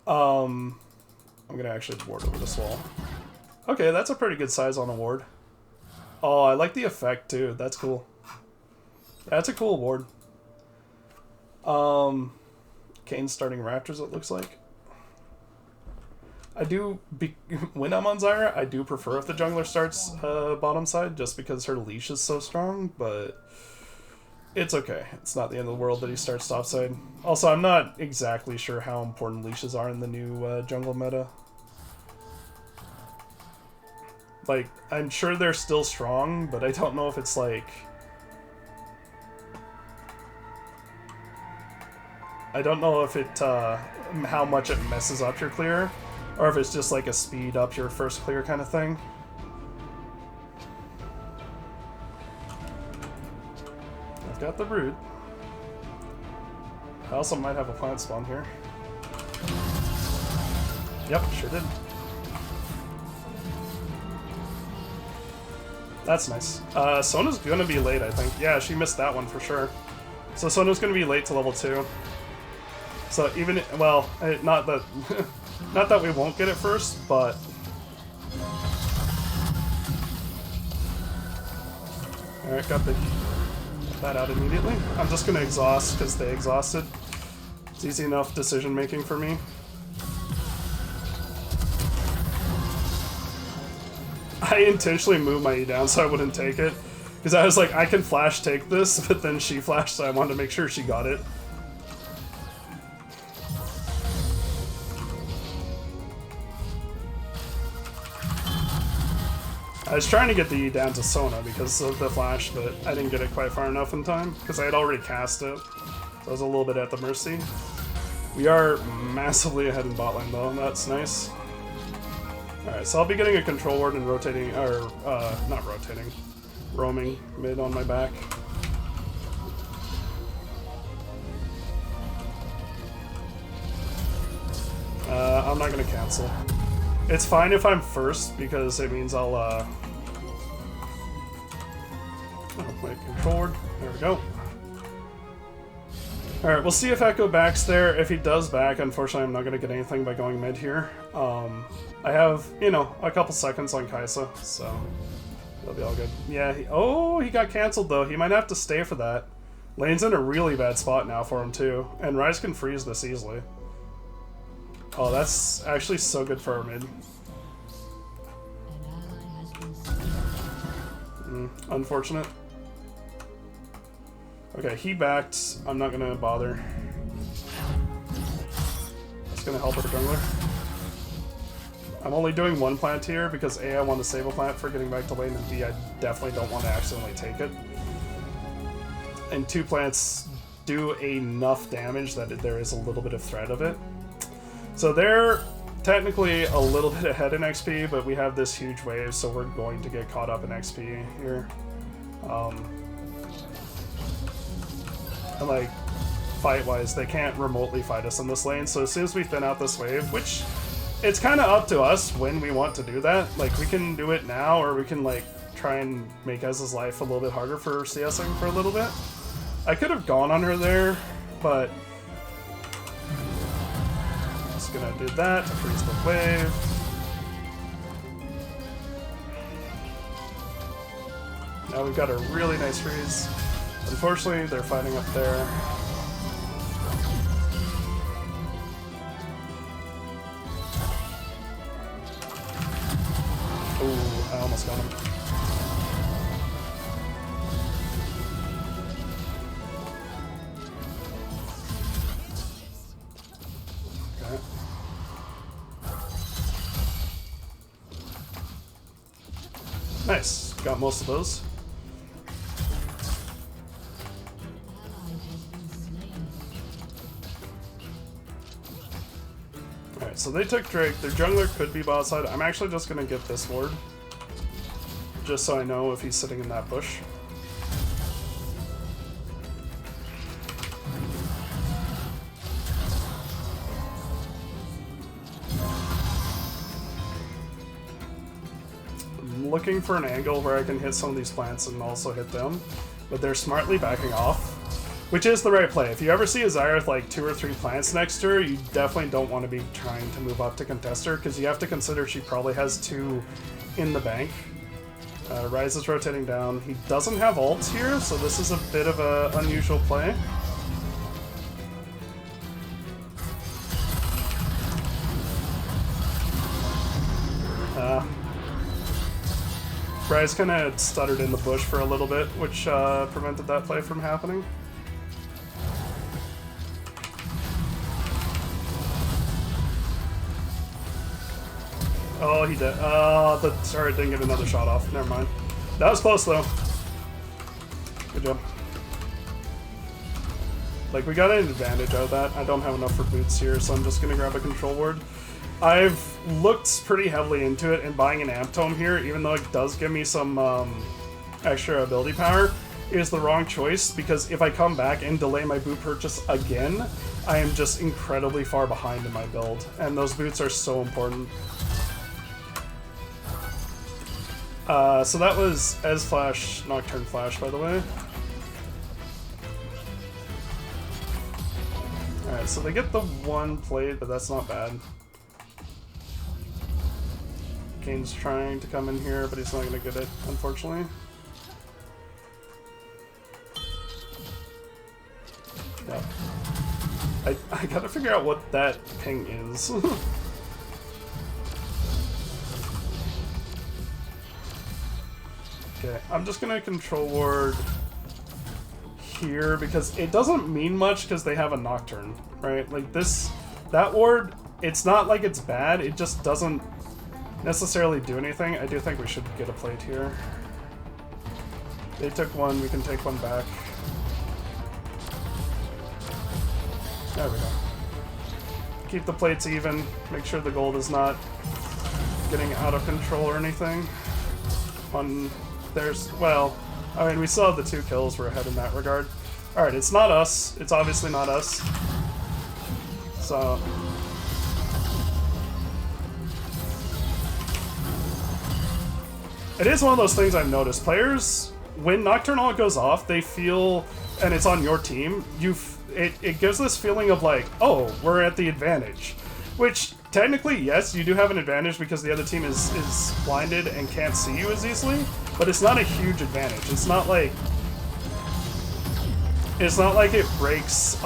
I'm gonna actually ward over this wall. Okay, that's a pretty good size on a ward. Oh, I like the effect too. That's cool. That's a cool ward. Kane's starting Raptors, it looks like. When I'm on Zyra, I do prefer if the jungler starts bottom side, just because her leash is so strong, but it's okay. It's not the end of the world that he starts top side. Also, I'm not exactly sure how important leashes are in the new jungle meta. Like, I'm sure they're still strong, but I don't know if it's like... I don't know if it, how much it messes up your clear, or if it's just like a speed up your first clear kind of thing. I've got the root. I also might have a plant spawn here. Yep, sure did. That's nice. Sona's gonna be late, I think. Yeah, she missed that one for sure. So Sona's gonna be late to level 2. So even, well, not that, not that we won't get it first, but... Alright, got that out immediately. I'm just gonna exhaust, because they exhausted. It's easy enough decision making for me. I intentionally moved my E down so I wouldn't take it. Because I was like, I can flash take this, but then she flashed, so I wanted to make sure she got it. I was trying to get the E down to Sona because of the flash, but I didn't get it quite far enough in time, because I had already cast it. So I was a little bit at the mercy. We are massively ahead in bot lane though, and that's nice. Alright, so I'll be getting a control ward and rotating, or, not rotating, roaming mid on my back. I'm not gonna cancel. It's fine if I'm first, because it means I'll, oh, wait, control ward. There we go. Alright, we'll see if Echo backs there. If he does back, unfortunately I'm not going to get anything by going mid here. I have, you know, a couple seconds on Kaisa, so it'll be all good. Yeah, he got cancelled though. He might have to stay for that. Lane's in a really bad spot now for him too, and Ryze can freeze this easily. Oh, that's actually so good for our mid. Unfortunate. Okay, he backed. I'm not gonna bother. That's gonna help our jungler. I'm only doing one plant here because A, I want to save a plant for getting back to lane, and B, I definitely don't want to accidentally take it. And 2 plants do enough damage that there is a little bit of threat of it. So they're technically a little bit ahead in XP, but we have this huge wave, so we're going to get caught up in XP here. And like, fight-wise, they can't remotely fight us in this lane, so as soon as we thin out this wave, which it's kind of up to us when we want to do that. Like, we can do it now, or we can like try and make Ez's life a little bit harder for CSing for a little bit. I could have gone on her there, but just gonna do that to freeze the wave. Now we've got a really nice freeze. Unfortunately, they're fighting up there. Ooh, I almost got him. Okay. Nice. Got most of those. Alright, so they took Drake. Their jungler could be bot side. I'm actually just going to get this ward. Just so I know if he's sitting in that bush. I'm looking for an angle where I can hit some of these plants and also hit them. But they're smartly backing off. Which is the right play. If you ever see a Zyra with like 2 or 3 plants next to her, you definitely don't want to be trying to move up to contest her, because you have to consider she probably has 2 in the bank. Ryze is rotating down. He doesn't have ults here, so this is a bit of an unusual play. Ryze kind of stuttered in the bush for a little bit, which prevented that play from happening. Oh, he did. Sorry, didn't get another shot off. Never mind. That was close, though. Good job. Like, we got an advantage out of that. I don't have enough for boots here, so I'm just going to grab a control ward. I've looked pretty heavily into it, and buying an amp tome here, even though it does give me some extra ability power, is the wrong choice, because if I come back and delay my boot purchase again, I am just incredibly far behind in my build, and those boots are so important. So that was Ez Flash, Nocturne Flash, by the way. Alright, so they get the one plate, but that's not bad. Kane's trying to come in here, but he's not going to get it, unfortunately. Yep. I gotta figure out what that ping is. Okay, I'm just gonna control ward here because it doesn't mean much because they have a Nocturne, right? Like that ward, it's not like it's bad, it just doesn't necessarily do anything. I do think we should get a plate here. They took one, we can take one back. There we go. Keep the plates even, make sure the gold is not getting out of control or anything. Well, I mean, we still have the 2 kills, we're ahead in that regard. Alright, it's not us. It's obviously not us. So... it is one of those things I've noticed. Players, when Nocturne Ult goes off, they feel, and it's on your team, it gives this feeling of like, oh, we're at the advantage. Which, technically, yes, you do have an advantage because the other team is blinded and can't see you as easily, but it's not a huge advantage. It's not like it breaks,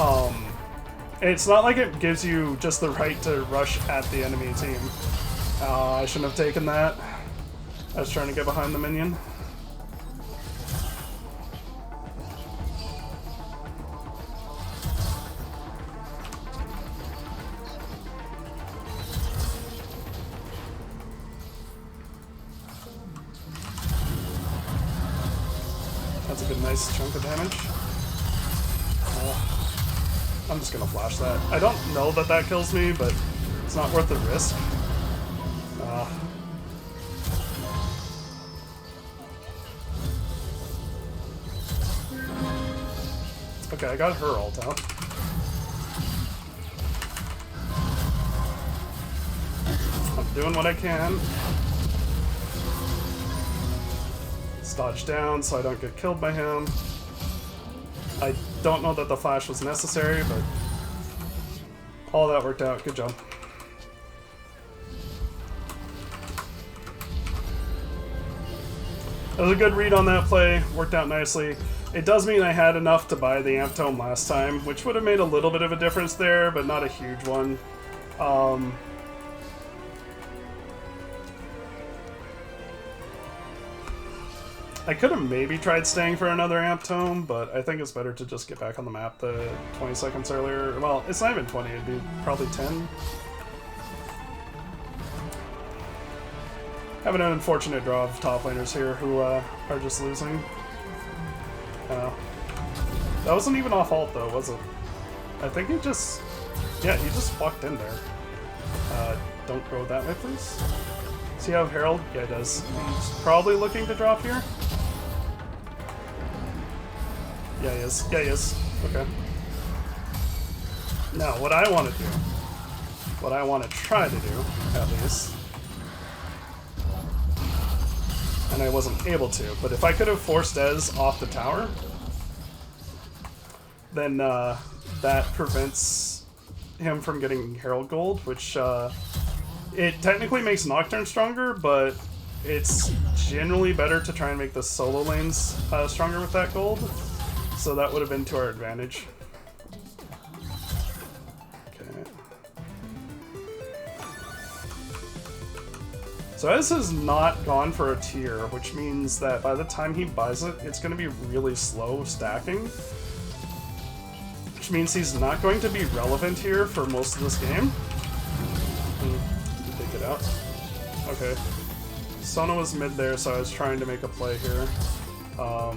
it's not like it gives you just the right to rush at the enemy team. I shouldn't have taken that. I was trying to get behind the minion. That's a good, nice chunk of damage. I'm just gonna flash that. I don't know that that kills me, but it's not worth the risk. Okay, I got her ult out. I'm doing what I can. Let's dodge down so I don't get killed by him. I don't know that the flash was necessary, but all that worked out. Good job. That was a good read on that play. Worked out nicely. It does mean I had enough to buy the Amp Tome last time, which would have made a little bit of a difference there, but not a huge one. I could have maybe tried staying for another Amp Tome, but I think it's better to just get back on the map the 20 seconds earlier. Well, it's not even 20, it'd be probably 10. Having an unfortunate draw of top laners here who are just losing. That wasn't even off ult though, was it? I think he just... yeah, he just walked in there. Don't go that way, please. Does he have Herald? Yeah, he does. He's probably looking to drop here. Yeah, he is. Yeah, he is. Okay. Now, what I want to do, what I want to try to do, at least, and I wasn't able to, but if I could have forced Ez off the tower, then that prevents him from getting Herald Gold, which it technically makes Nocturne stronger, but it's generally better to try and make the solo lanes stronger with that gold. So that would have been to our advantage. Okay. So Ez has not gone for a tier, which means that by the time he buys it, it's going to be really slow stacking. Which means he's not going to be relevant here for most of this game. Take it out. Okay. Sona was mid there, so I was trying to make a play here. There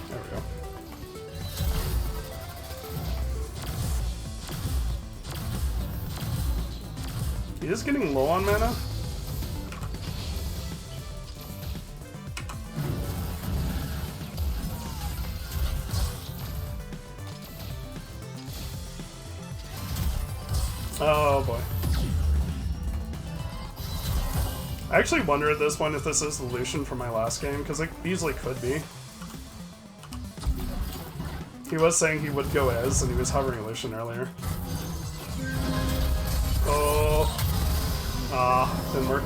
we go. He is getting low on mana. Oh boy. I actually wonder at this point if this is the Lucian from my last game, because it easily could be. He was saying he would go Ez, and he was hovering Lucian earlier. Oh. Ah, didn't work.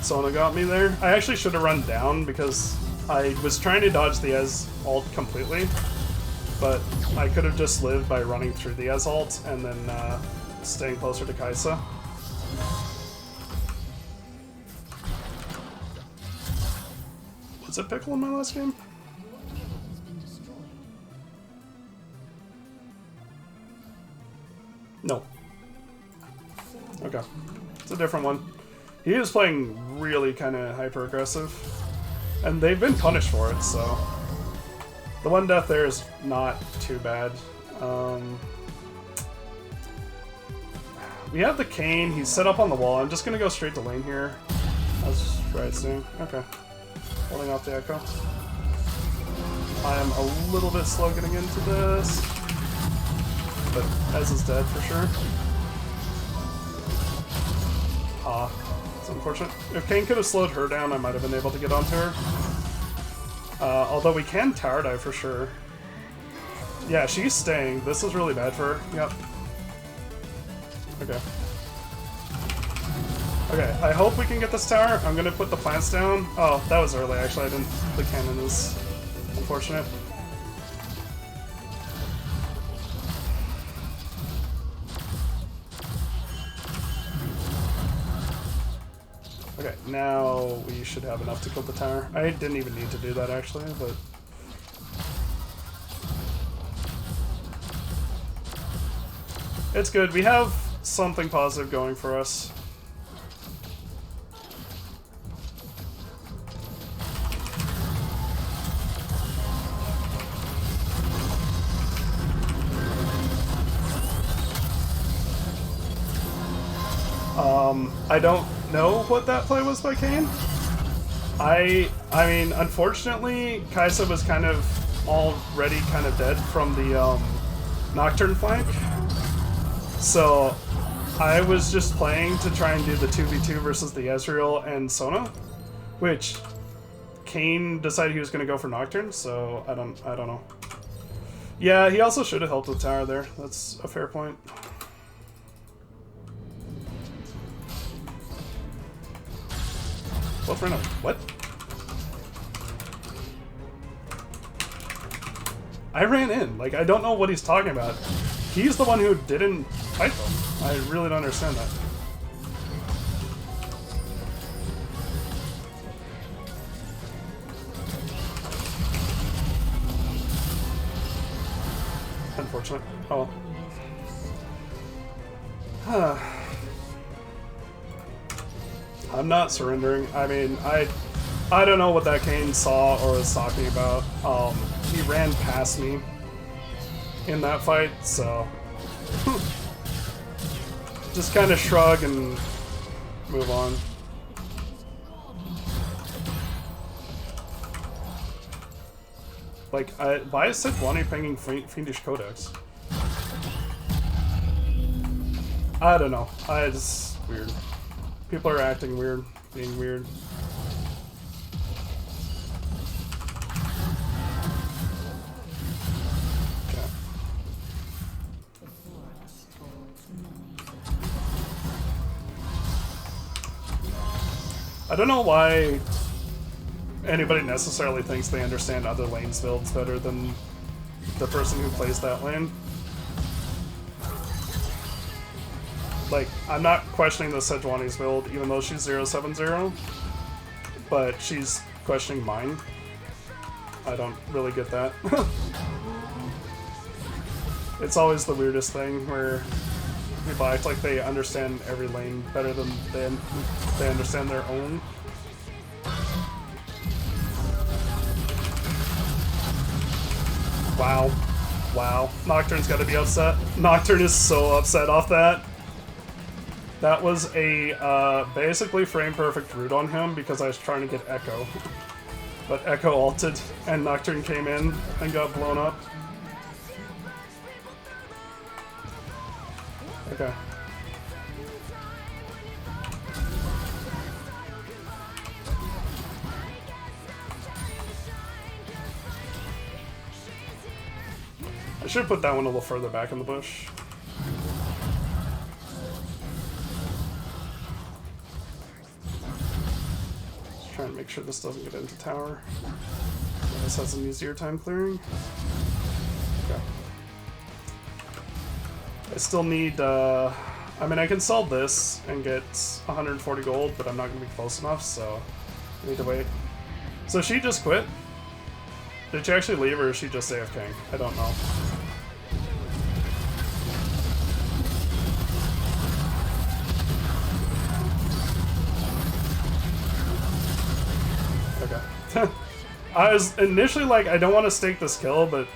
Sona got me there. I actually should have run down, because I was trying to dodge the Ez ult completely, but I could have just lived by running through the Ez ult, and then staying closer to Kai'Sa. Was it Pickle in my last game? No. Okay. It's a different one. He is playing really kind of hyper-aggressive. And they've been punished for it, so... The one death there is not too bad. We have the Kayn. He's set up on the wall. I'm just going to go straight to lane here. That's what it's doing. Okay. Holding off the Echo. I am a little bit slow getting into this. But Ez is dead for sure. Ah, it's unfortunate. If Kayn could have slowed her down, I might have been able to get onto her. Although we can tower dive for sure. Yeah, she's staying. This is really bad for her. Yep. Okay. Okay, I hope we can get this tower. I'm gonna put the plants down. Oh, that was early actually. I didn't. The cannon is unfortunate. Okay, now we should have enough to kill the tower. I didn't even need to do that actually, but... It's good. We have something positive going for us. I don't know what that play was by Kayn. I mean, unfortunately, Kai'Sa was kind of already kind of dead from the Nocturne flank. So I was just playing to try and do the 2v2 versus the Ezreal and Sona, which Kayn decided he was going to go for Nocturne, so I don't know. Yeah, he also should have helped with tower there. That's a fair point. Both ran up. What? I ran in. Like, I don't know what he's talking about. He's the one who didn't fight them. I really don't understand that. Unfortunate. Oh. Huh. I'm not surrendering. I mean, I don't know what that Kayn saw or was talking about. He ran past me in that fight, so just kind of shrug and move on. Like, why is Sejuani pinging Fiendish Codex? I don't know. It's weird. People are acting weird, being weird. Okay. I don't know why anybody necessarily thinks they understand other lanes builds better than the person who plays that lane. Like, I'm not questioning the Sejuani's build, even though she's 070, but she's questioning mine. I don't really get that. It's always the weirdest thing where people act like they understand every lane better than they understand their own. Wow. Wow. Nocturne's gotta be upset. Nocturne is so upset off that. That was a basically frame-perfect root on him because I was trying to get Echo. But Echo ulted, and Nocturne came in and got blown up. Okay. should have put that one a little further back in the bush. Just trying to make sure this doesn't get into tower. This has an easier time clearing. Okay. I still need, I mean, I can sell this and get 140 gold, but I'm not going to be close enough, so I need to wait. So she just quit? Did she actually leave, or is she just AFK? I don't know. Okay. I was initially like, I don't want to stake this kill, but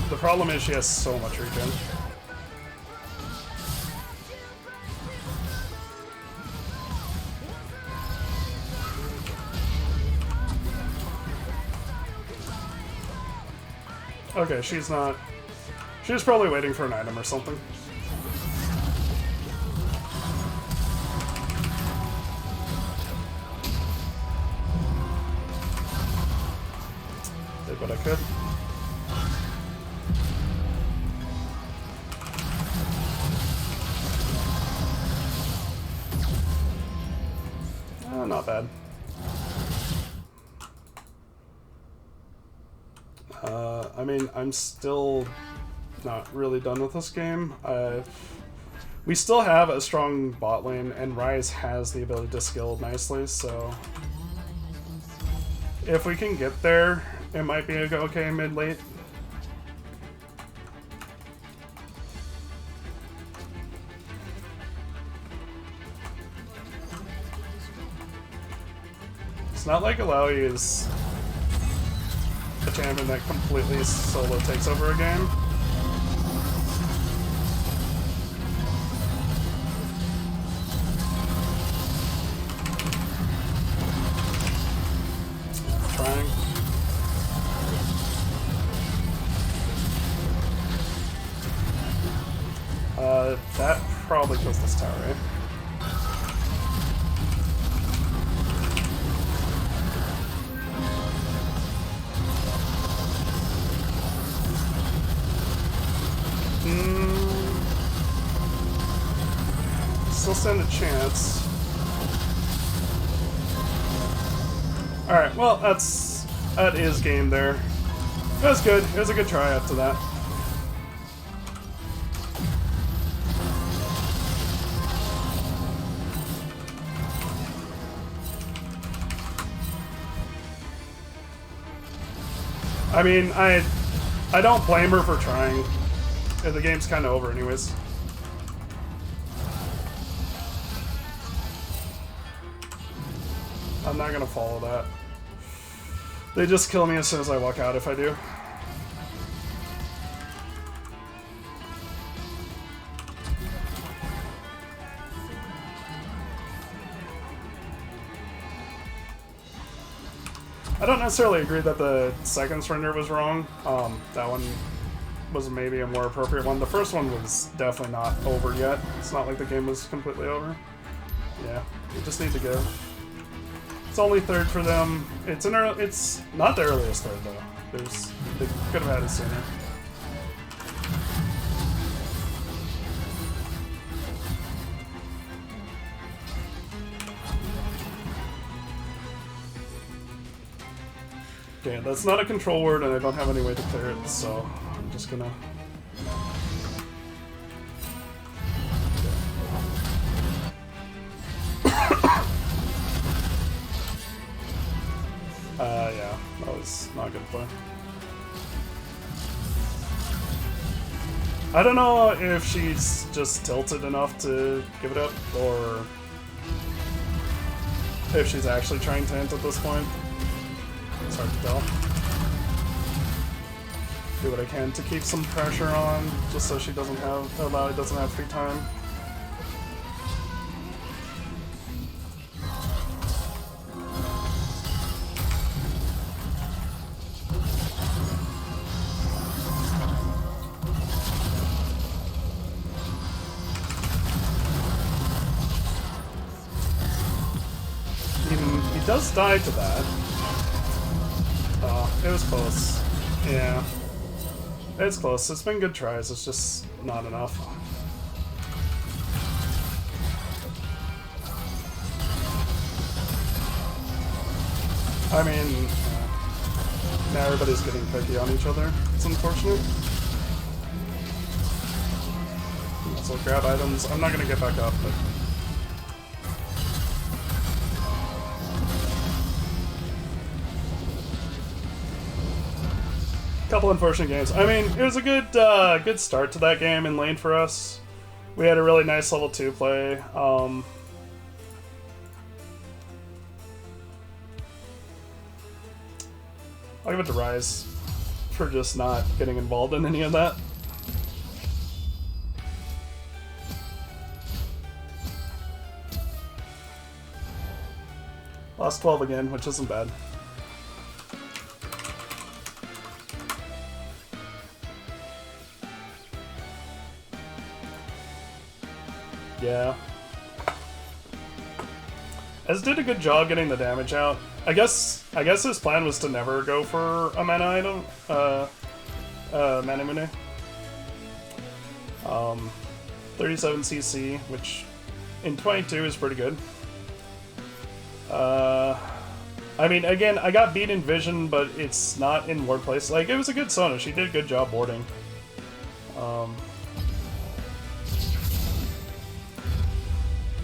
the problem is she has so much regen. Okay, she's not... She's probably waiting for an item or something. Did what I could. Not bad. I mean, I'm still not really done with this game. We still have a strong bot lane, and Ryze has the ability to skill nicely, so if we can get there, it might be a okay mid-late. It's not like Alawi is a champion that completely solo takes over a game. Trying. That probably kills this tower, right? Still stand a chance. Alright, well, that is game there. That was good. It was a good try after that. I mean, I don't blame her for trying. The game's kind of over anyways. I'm not gonna follow that. They just kill me as soon as I walk out if I do. I don't necessarily agree that the second surrender was wrong. That one was maybe a more appropriate one. The first one was definitely not over yet. It's not like the game was completely over. Yeah, you just need to go. It's only third for them. It's not the earliest third though. They could have had it sooner. Okay, that's not a control word, and I don't have any way to clear it, so I'm just gonna. Yeah, that was not a good play. I don't know if she's just tilted enough to give it up, or if she's actually trying to int at this point. It's hard to tell. Do what I can to keep some pressure on, just so she doesn't have, Alawi doesn't have free time. He does die to that. Oh, it was close. Yeah. It's close. It's been good tries. It's just not enough. I mean, now everybody's getting picky on each other. It's unfortunate. So grab items. I'm not gonna get back up, but couple unfortunate games. I mean, it was a good good start to that game in lane for us. We had a really nice level 2 play. I'll give it to Rise for just not getting involved in any of that. Lost 12 again, which isn't bad. Yeah. Ez did a good job getting the damage out. I guess his plan was to never go for a mana item, mana mune. 37 CC, which in 22 is pretty good. I mean, again, I got beat in Vision, but it's not in Ward Place. Like, it was a good Sona. She did a good job boarding.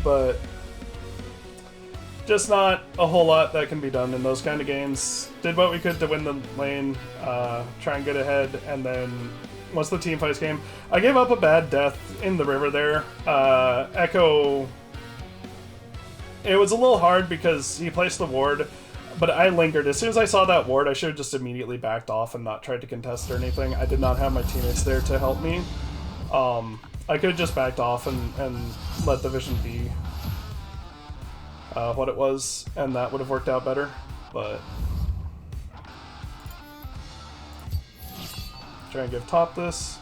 But just not a whole lot that can be done in those kind of games. Did what we could to win the lane, try and get ahead, and then once the team fights came, I gave up a bad death in the river there. Echo, it was a little hard because he placed the ward, but I lingered. As soon as I saw that ward, I should have just immediately backed off and not tried to contest or anything. I did not have my teammates there to help me. I could have just backed off and let the vision be what it was, and that would have worked out better, but try and give top this.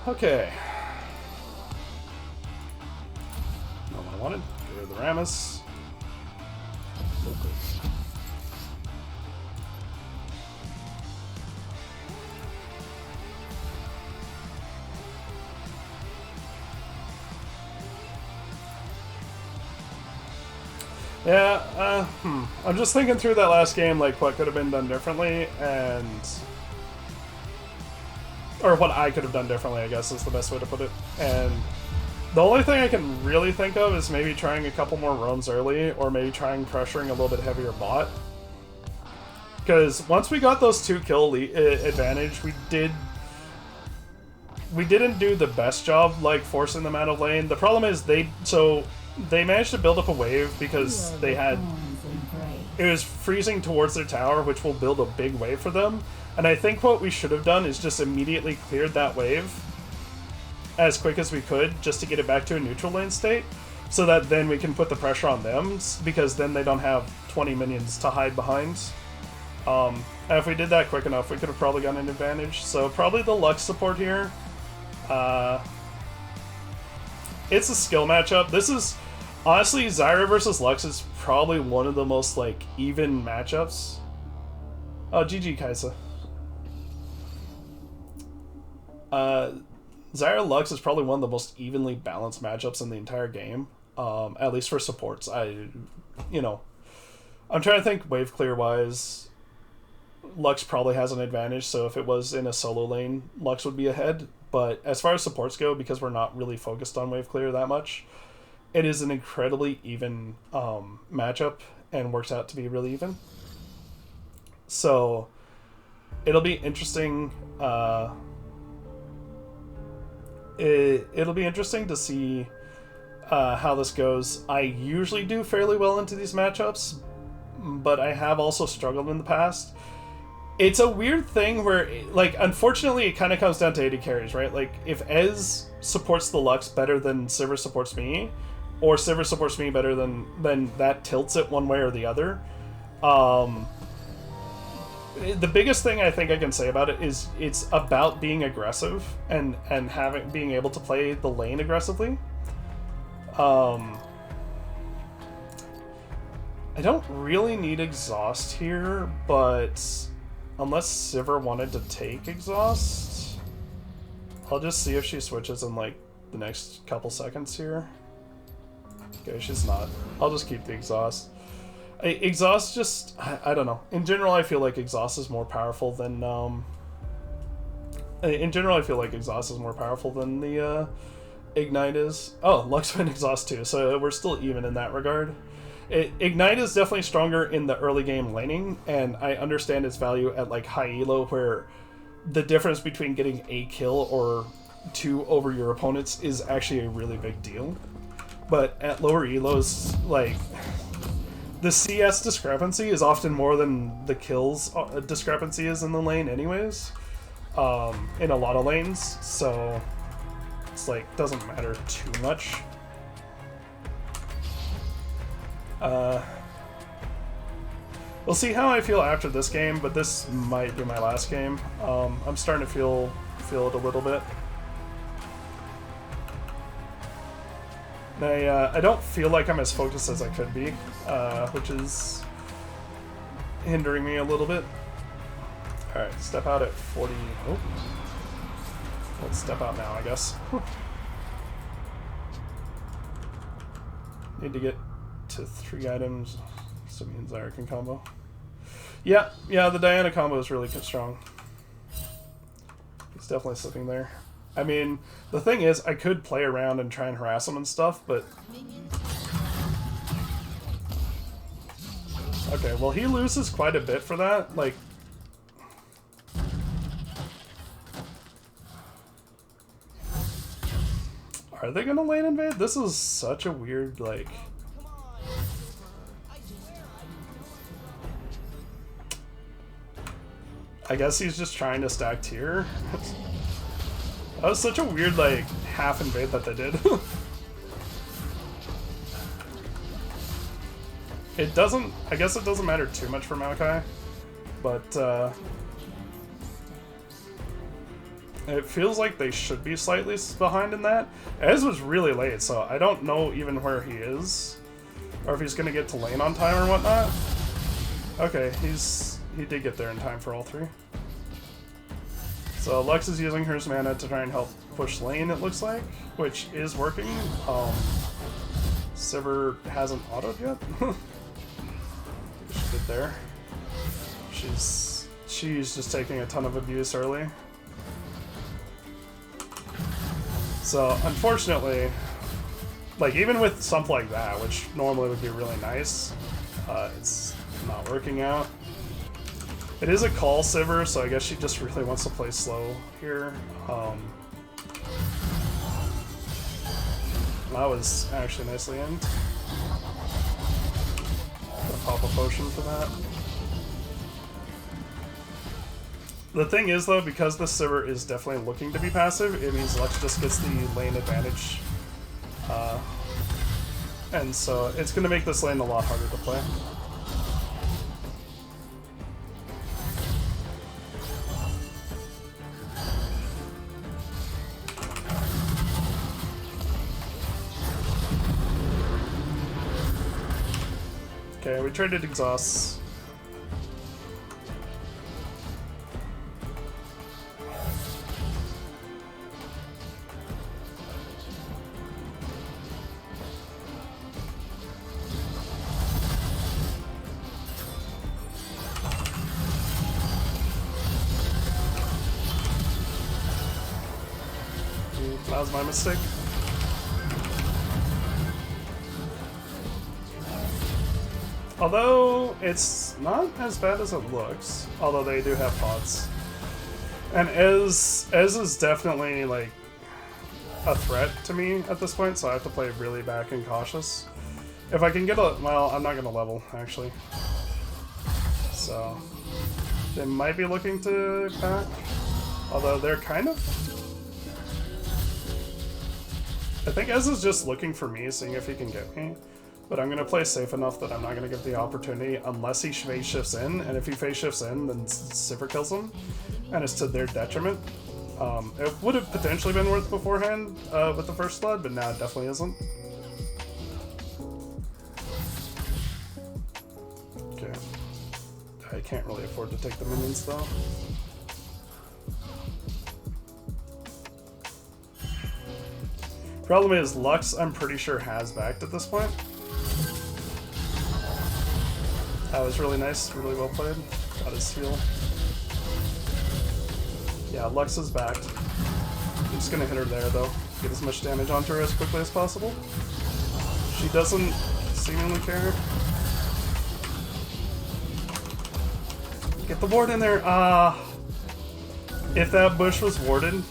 Okay. Not what I wanted. Get rid of the Rammus. Yeah, I'm just thinking through that last game, like, what could have been done differently, and... or what I could have done differently, I guess, is the best way to put it. And the only thing I can really think of is maybe trying a couple more roams early, or maybe trying pressuring a little bit heavier bot. Because once we got those 2 kill advantage, we didn't do the best job, like, forcing them out of lane. The problem is they managed to build up a wave because they had... it was freezing towards their tower, which will build a big wave for them. And I think what we should have done is just immediately cleared that wave as quick as we could, just to get it back to a neutral lane state, so that then we can put the pressure on them, because then they don't have 20 minions to hide behind. And if we did that quick enough, we could have probably gotten an advantage. So probably the Lux support here. It's a skill matchup. This is... honestly, Zyra versus Lux is probably one of the most, like, even matchups. Oh, GG, Kaisa. Zyra Lux is probably one of the most evenly balanced matchups in the entire game. At least for supports. I'm trying to think wave clear wise. Lux probably has an advantage, so if it was in a solo lane, Lux would be ahead. But as far as supports go, because we're not really focused on wave clear that much, it is an incredibly even matchup, and works out to be really even. So it'll be interesting. It'll be interesting to see how this goes. I usually do fairly well into these matchups, but I have also struggled in the past. It's a weird thing where, like, unfortunately, it kind of comes down to AD carries, right? Like, if Ez supports the Lux better than Sivir supports me, or Sivir supports me better than that tilts it one way or the other. The biggest thing I think I can say about it is it's about being aggressive and being able to play the lane aggressively. I don't really need exhaust here, but unless Sivir wanted to take exhaust, I'll just see if she switches in like the next couple seconds here. Okay, she's not. I'll just keep the exhaust. Exhaust just, I don't know. In general, I feel like exhaust is more powerful than in general, I feel like exhaust is more powerful than the Ignite is. Oh, Luxman exhaust too, so we're still even in that regard. Ignite is definitely stronger in the early game laning, and I understand its value at like high elo, where the difference between getting a kill or two over your opponents is actually a really big deal. But at lower elos, like, the CS discrepancy is often more than the kills discrepancy is in the lane anyways, in a lot of lanes, so it's like, doesn't matter too much. We'll see how I feel after this game, but this might be my last game. I'm starting to feel it a little bit. I don't feel like I'm as focused as I could be, which is hindering me a little bit. Alright, step out at 40. Oh. Let's step out now, I guess. Need to get to 3 items. So me and Zyra can combo. Yeah, the Diana combo is really strong. He's definitely slipping there. I mean, the thing is, I could play around and try and harass him and stuff, but... Okay, well, he loses quite a bit for that. Like... Are they gonna lane invade? This is such a weird, like... I guess he's just trying to stack tier. That was such a weird, like, half invade that they did. It doesn't... I guess it doesn't matter too much for Maokai, but, it feels like they should be slightly behind in that. Ez was really late, so I don't know even where he is, or if he's gonna get to lane on time or whatnot. Okay, he did get there in time for all 3. So Lux is using her mana to try and help push lane, it looks like, which is working. Sivir hasn't autoed yet. She did there. She's just taking a ton of abuse early. So unfortunately, like, even with something like that, which normally would be really nice, it's not working out. It is a call Sivir, so I guess she just really wants to play slow here. That was actually nicely aimed. Gonna pop a potion for that. The thing is, though, because the Sivir is definitely looking to be passive, it means Lux just gets the lane advantage. And so it's going to make this lane a lot harder to play. Okay, we traded exhausts. That was my mistake. Although, it's not as bad as it looks, although they do have pods. And Ez is definitely, like, a threat to me at this point, so I have to play really back and cautious. If I can get a... well, I'm not going to level, actually. So, they might be looking to pack, although they're kind of... I think Ez is just looking for me, seeing if he can get me. But I'm going to play safe enough that I'm not going to give the opportunity unless he phase shifts in. And if he phase shifts in, then Sivir kills him. And it's to their detriment. It would have potentially been worth beforehand with the first flood, but now it definitely isn't. can't really afford to take the minions though. Problem is, Lux, I'm pretty sure, has backed at this point. That was really nice, really well played. Got his heal. Yeah, Lux is backed. I'm just gonna hit her there though. Get as much damage onto her as quickly as possible. She doesn't seemingly care. Get the ward in there. If that bush was warded.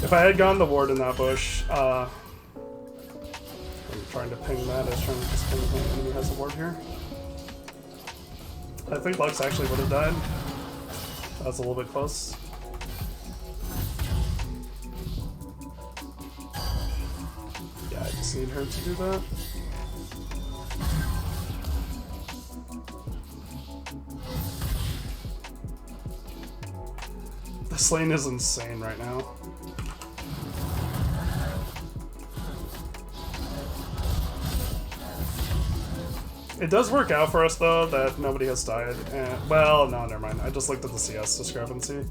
If I had gone the ward in that bush, I'm trying to ping that. I was trying to just ping the enemy has a ward here. I think Lux actually would have died. That was a little bit close. Yeah, I just need her to do that. This lane is insane right now. It does work out for us though that nobody has died. And, well, no, never mind. I just looked at the CS discrepancy.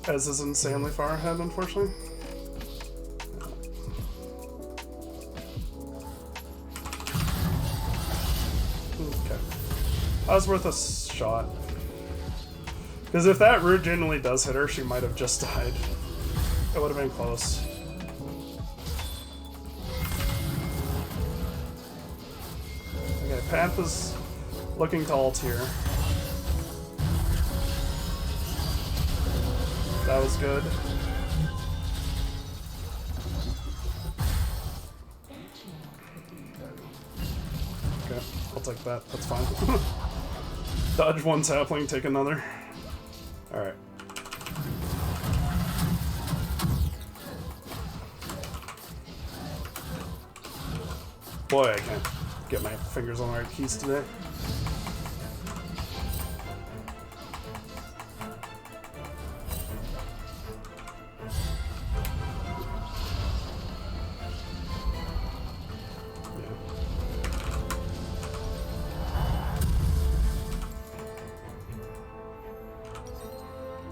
Ez is insanely far ahead, unfortunately. Okay. That was worth a shot. Because if that root genuinely does hit her, she might have just died. It would have been close. Okay, Panth is looking to ult here. That was good. Okay, I'll take that. That's fine. Dodge one sapling, take another. Alright. Boy, I can't get my fingers on the right keys today.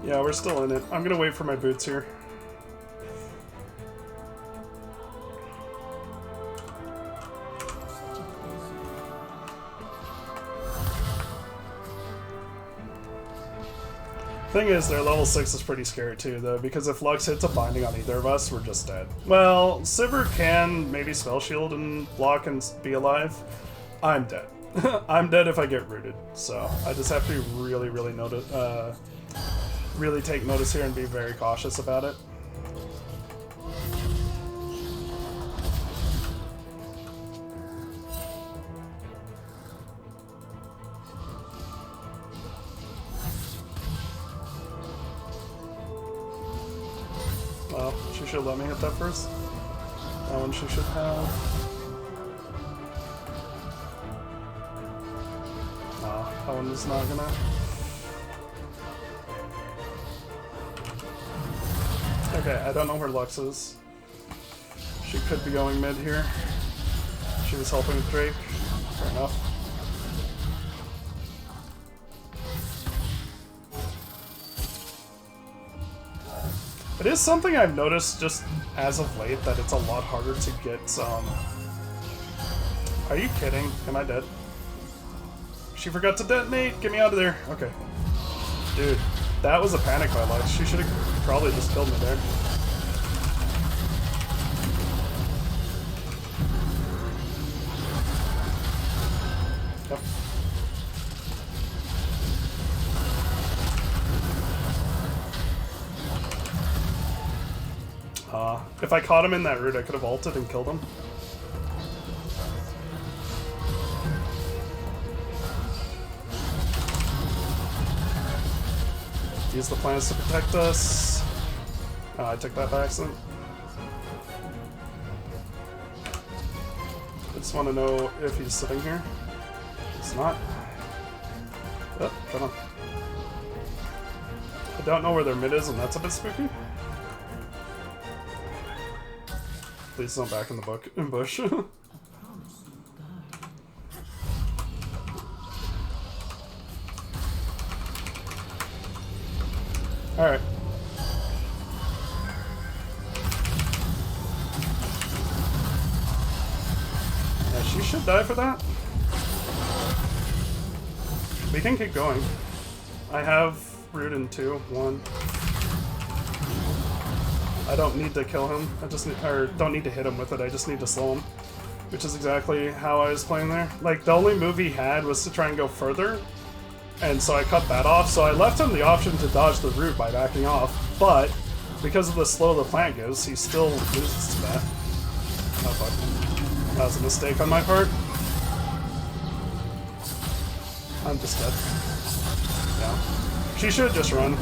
Yeah, we're still in it. I'm gonna wait for my boots here. Thing is, their level 6 is pretty scary too, though, because if Lux hits a binding on either of us, we're just dead. Well, Sivir can maybe spell shield and block and be alive. I'm dead. I'm dead if I get rooted, so I just have to be really, really really take notice here and be very cautious about it. Well, she should let me hit that first. That one she should have. Oh, that one is not gonna. Okay, I don't know where Lux is. She could be going mid here. She was helping with Drake. Fair enough. It is something I've noticed just as of late that it's a lot harder to get some... Are you kidding? Am I dead? She forgot to detonate! Get me out of there! Okay. Dude, that was a panic by Lux. She should have probably just killed me there. Yep. If I caught him in that route, I could have ulted and killed him. Use the plants to protect us. Oh, I took that by accident. I just want to know if he's sitting here. He's not. Oh, come on. I don't know where their mid is, and that's a bit spooky. Please don't back in the bush. Alright. Yeah, she should die for that. We can keep going. I have root in 2, 1. I don't need to kill him. I just need, or don't need to hit him with it. I just need to slow him, which is exactly how I was playing there. Like, the only move he had was to try and go further, and so I cut that off. So I left him the option to dodge the root by backing off, but because of the slow the plant gives, he still loses to that. Oh fuck. That was a mistake on my part. I'm just dead. Yeah. She should just run.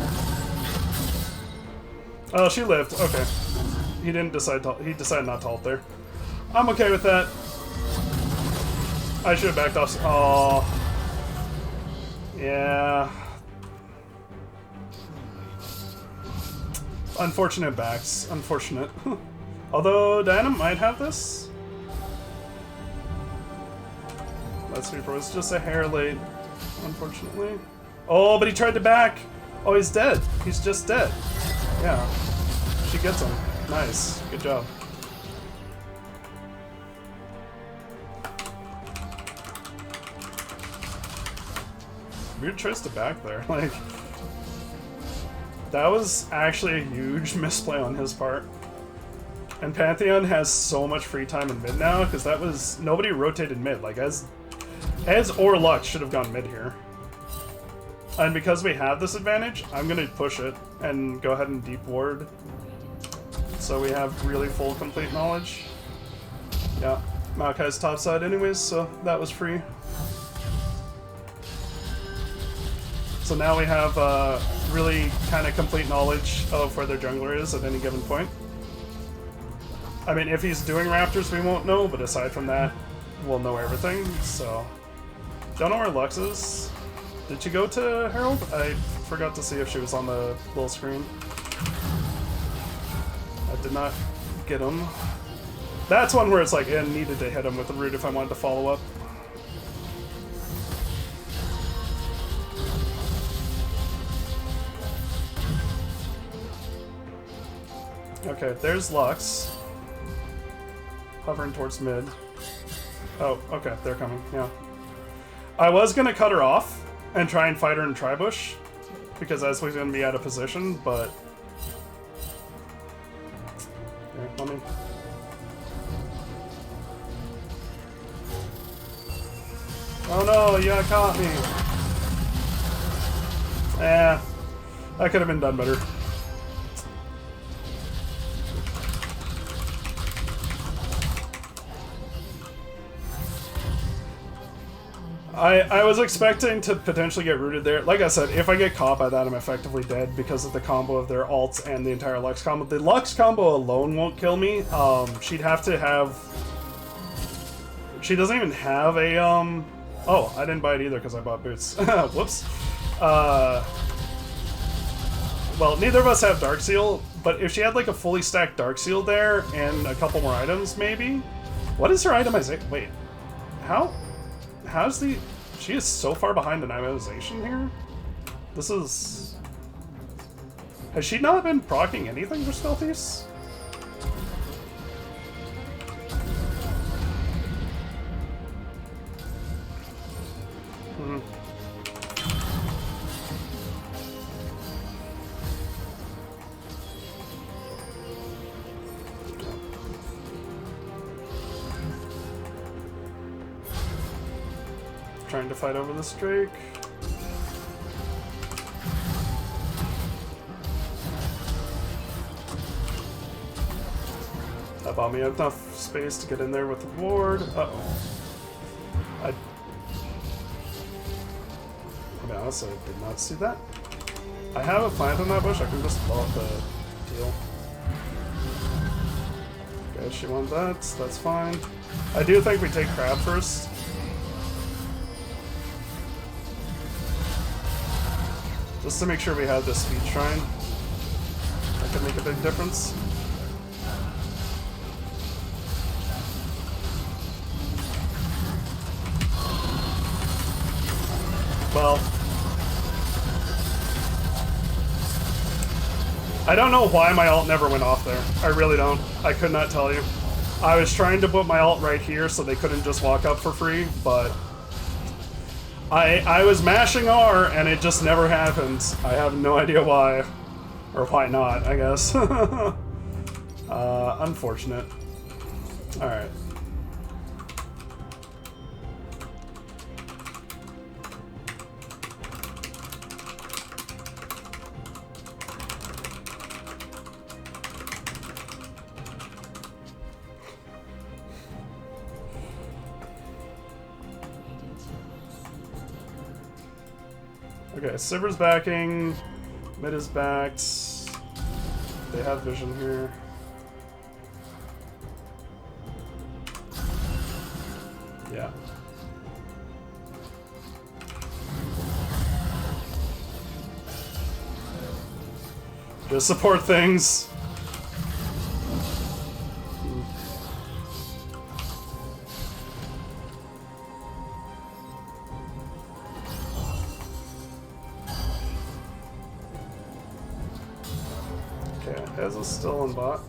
Oh, she lived. Okay. He didn't decide to. He decided not to ult there. I'm okay with that. I should have backed off. Oh. Yeah. Unfortunate backs. Unfortunate. Although Diana might have this. That sweeper was just a hair late, unfortunately. Oh, but he tried to back. Oh, he's dead. He's just dead. Yeah. She gets him. Nice. Good job. Weird choice to back there. Like, that was actually a huge misplay on his part. And Pantheon has so much free time in mid now, because that was... Nobody rotated mid. Like, Ez or Lux should have gone mid here. And because we have this advantage, I'm going to push it and go ahead and deep ward. So we have really full complete knowledge. Yeah, Maokai's topside anyways, so that was free. So now we have really kind of complete knowledge of where their jungler is at any given point. I mean, if he's doing Raptors, we won't know, but aside from that, we'll know everything, so... Don't know where Lux is. Did she go to Herald? I forgot to see if she was on the little screen. I did not get him. That's one where it's like, I needed to hit him with the root if I wanted to follow up. Okay, there's Lux. Hovering towards mid. Oh, okay, they're coming, yeah. I was gonna cut her off and try and fight her in Tribush, because that's what's gonna be out of position, but... Here, let me... Oh no, you caught me! Eh, that could have been done better. I was expecting to potentially get rooted there. Like I said, if I get caught by that, I'm effectively dead because of the combo of their ults and the entire Lux combo. The Lux combo alone won't kill me. She'd have to have... She doesn't even have a, Oh, I didn't buy it either because I bought boots. Whoops. Well, neither of us have Dark Seal, but if she had like a fully stacked Dark Seal there and a couple more items, maybe? What is her itemization? Wait, how's the... She is so far behind in itemization here? This is... Has she not been proccing anything for Stealthies? Trying to fight over this Drake. That bought me enough space to get in there with the ward. Uh-oh. I'll be honest, I did not see that. I have a plant in that bush, I can just blow up the deal. Okay, she won that, that's fine. I do think we take crab first. Just to make sure we have this speed shrine. That could make a big difference. Well, I don't know why my ult never went off there. I really don't. I could not tell you. I was trying to put my ult right here so they couldn't just walk up for free, but I was mashing R and it just never happens. I have no idea why. Or why not, I guess. Unfortunate. Alright. Okay, Sivir's backing. Mid is backed. They have vision here. Yeah. Just support things. Is still on bot.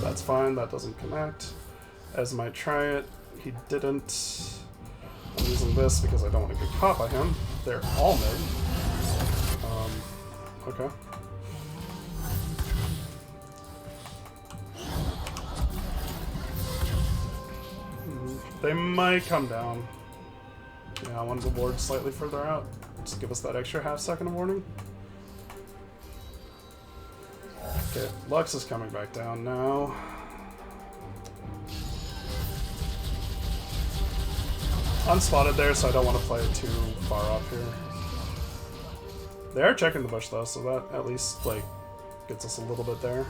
That's fine, that doesn't connect. Ez might try it. He didn't. I'm using this because I don't want to get caught by him. They're all mid. Okay. They might come down. Yeah, I wanted the ward slightly further out. Just give us that extra half second of warning. Okay, Lux is coming back down now. Unspotted there, so I don't want to play it too far off here. They are checking the bush though, so that at least like gets us a little bit there.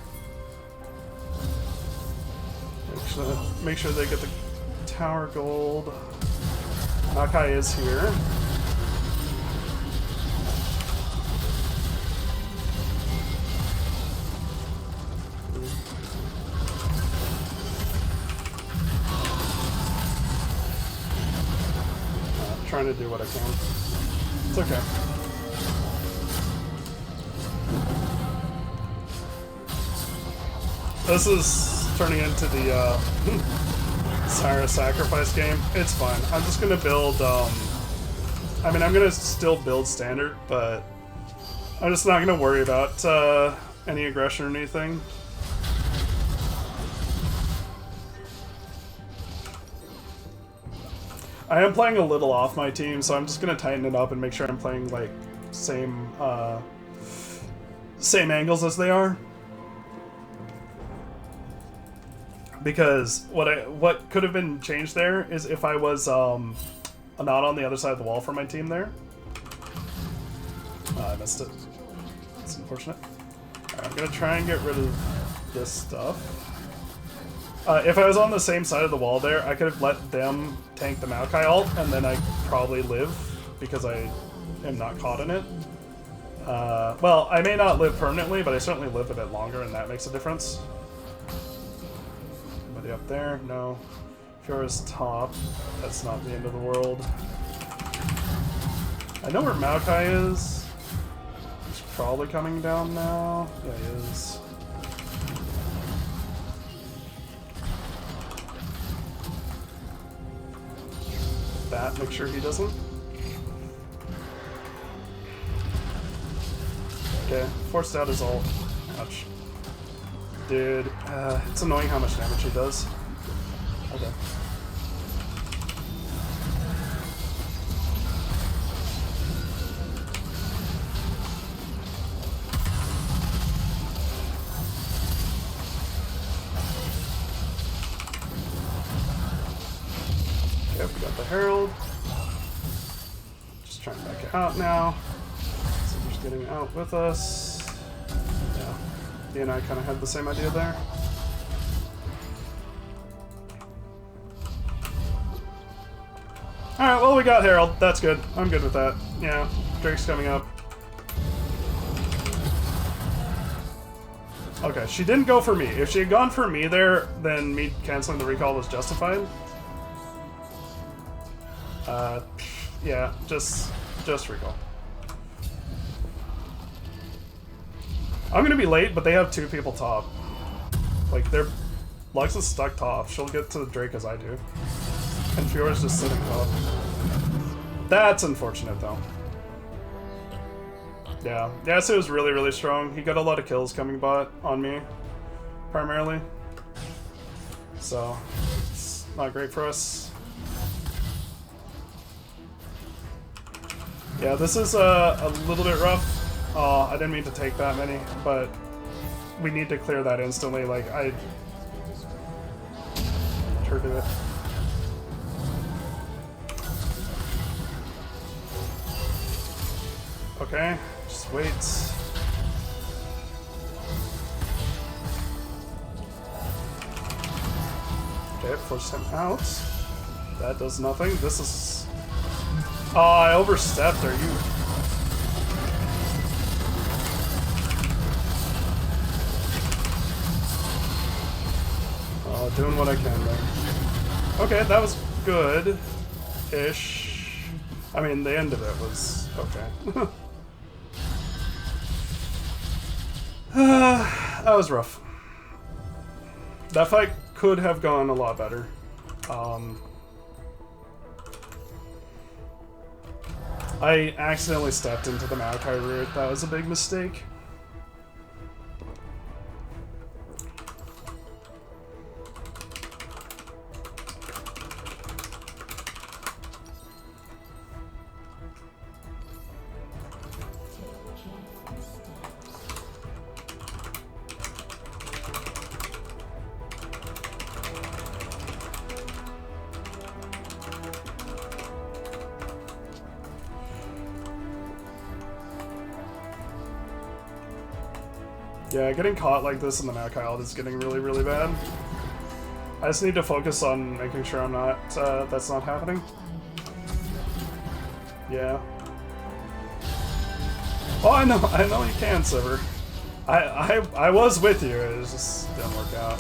Make sure they get the tower gold. Makai is here. Trying to do what I can. It's okay. This is turning into the Syra sacrifice game. It's fine. I'm just gonna build. I mean, I'm gonna still build standard, but I'm just not gonna worry about any aggression or anything. I am playing a little off my team, so I'm just gonna tighten it up and make sure I'm playing like same angles as they are. Because what could have been changed there is if I was not on the other side of the wall for my team there. I missed it. It's unfortunate. Alright, I'm gonna try and get rid of this stuff. If I was on the same side of the wall there, I could have let them tank the Maokai ult, and then I'd probably live, because I am not caught in it. Well, I may not live permanently, but I certainly live a bit longer, and that makes a difference. Anybody up there? No. Fiora's top. That's not the end of the world. I know where Maokai is. He's probably coming down now. Yeah, he is. That, make sure he doesn't. Okay, forced out his ult. Ouch. Dude, it's annoying how much damage he does. Okay. Okay, we got the Herald. Just trying to back it out now. Silver's getting out with us. Yeah, he and I kind of had the same idea there. Alright, well, we got Herald. That's good. I'm good with that. Yeah, Drake's coming up. Okay, she didn't go for me. If she had gone for me there, then me canceling the recall was justified. Yeah, just recall. I'm gonna be late, but they have 2 people top. Like, Lux is stuck top. She'll get to Drake as I do. And Fiora's just sitting top. That's unfortunate, though. Yeah. Yasuo was really, really strong. He got a lot of kills coming bot on me, primarily. So, it's not great for us. Yeah, this is a little bit rough. I didn't mean to take that many, but we need to clear that instantly. Like, I sure do it. Okay, just wait. Okay, force him out. That does nothing. This is... Oh, I overstepped. Are you... Oh, doing what I can there. Okay, that was good-ish. I mean, the end of it was okay. That was rough. That fight could have gone a lot better. I accidentally stepped into the Maokai route. That was a big mistake. Yeah, getting caught like this in the Maokai is getting really, really bad. I just need to focus on making sure I'm not, that's not happening. Yeah. Oh, I know you can, Silver. I was with you, it just didn't work out.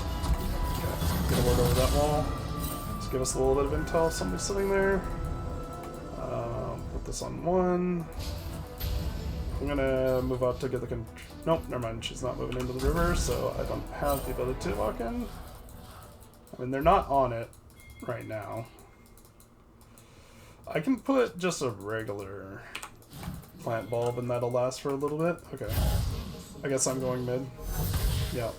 Okay, get a word over that wall. Just give us a little bit of intel. Somebody's sitting there. Put this on 1. I'm gonna move up to get the nope, never mind. She's not moving into the river, so I don't have the ability to walk in. I mean, they're not on it right now. I can put just a regular plant bulb and that'll last for a little bit. Okay. I guess I'm going mid. Yeah.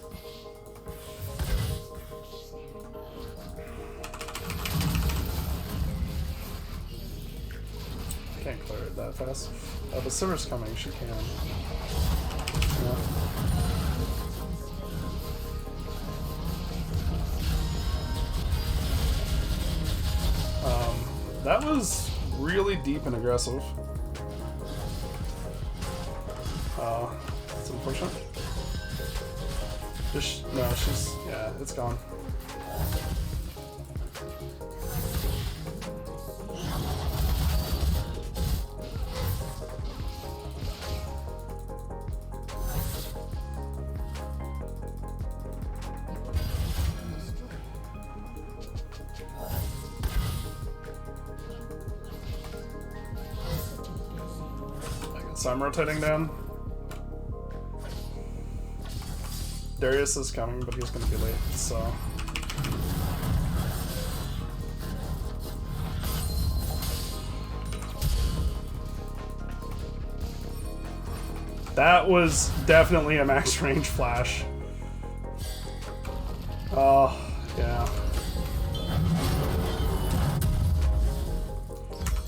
Can't clear it that fast. But Silver's coming, she can. Yeah. That was really deep and aggressive. That's unfortunate. No, she's... yeah, it's gone. So I'm rotating down. Darius is coming, but he's gonna be late, so... That was definitely a max range flash. Oh, yeah.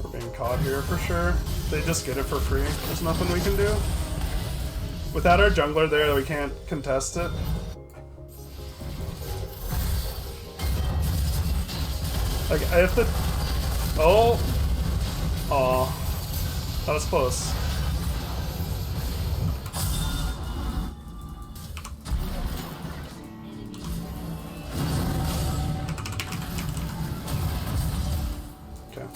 We're being caught here for sure. They just get it for free. There's nothing we can do. Without our jungler there, we can't contest it. Like, I have to... Oh! Aw. That was close. Okay.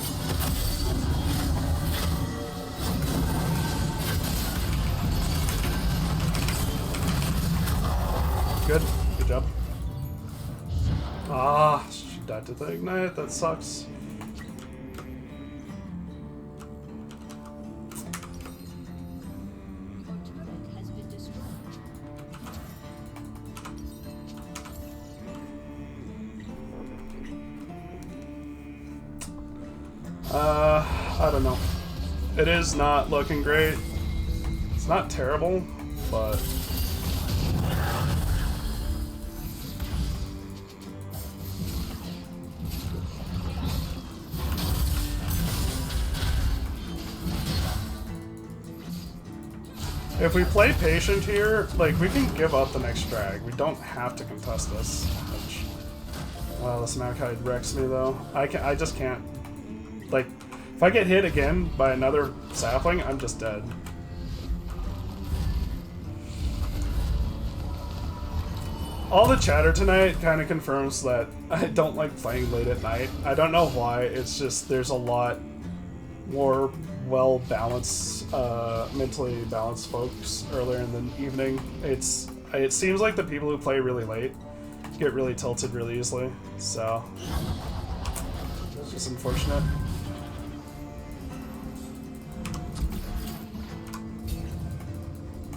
Good. Good job. Ah, she died to the ignite. That sucks. I don't know. It is not looking great. It's not terrible, but if we play patient here, like, we can give up the next drag. We don't have to contest this. Which, wow, this Maokai wrecks me though. I just can't. Like, if I get hit again by another sapling, I'm just dead. All the chatter tonight kind of confirms that I don't like playing late at night. I don't know why. It's just there's a lot more well-balanced, mentally balanced folks earlier in the evening. It seems like the people who play really late get really tilted really easily. So it's just unfortunate.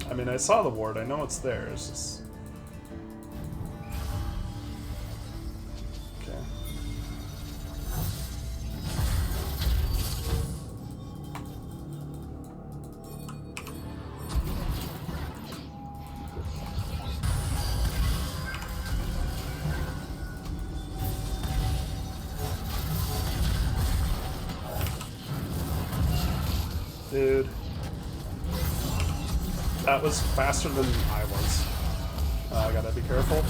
I mean, I saw the ward. I know it's there. It's just... Okay. Dude. That was faster than I was. I gotta be careful.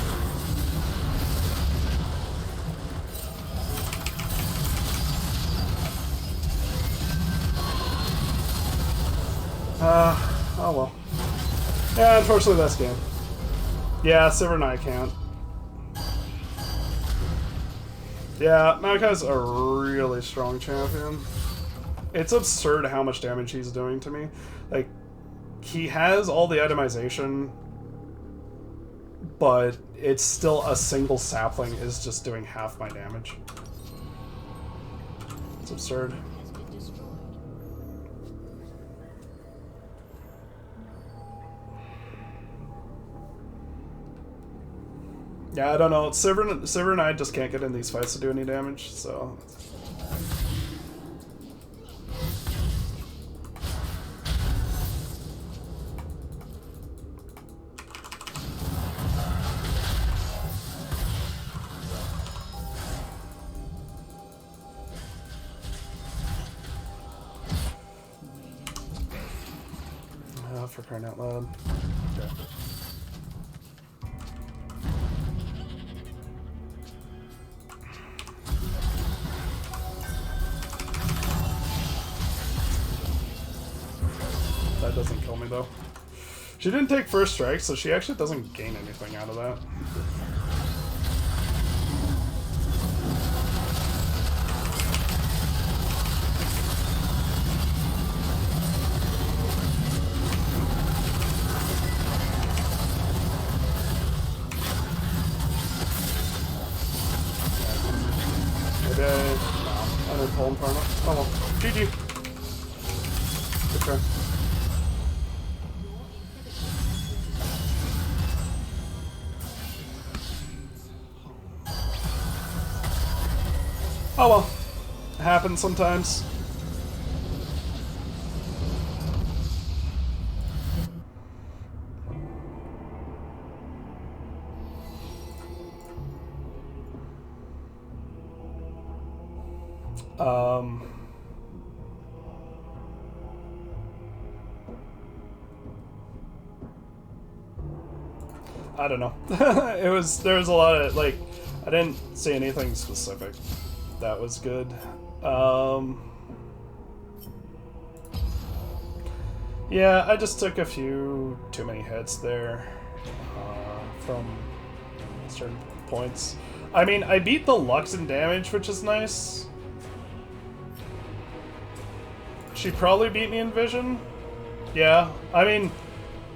Oh well. Yeah, unfortunately that's game. Yeah, Sivir and I can't. Yeah, Maokai's a really strong champion. It's absurd how much damage he's doing to me. Like, he has all the itemization, but it's still a single sapling is just doing half my damage. It's absurd. Yeah, I don't know. Sivir and I just can't get in these fights to do any damage, so... For crying out loud. Okay. That doesn't kill me though. She didn't take first strike, so she actually doesn't gain anything out of that. Oh well. GG. Good try. Oh well. It happens sometimes. I don't know. There was a lot of, like, I didn't see anything specific that was good. Yeah, I just took a few too many hits there from certain points. I mean, I beat the Lux in damage, which is nice. She probably beat me in vision. Yeah, I mean,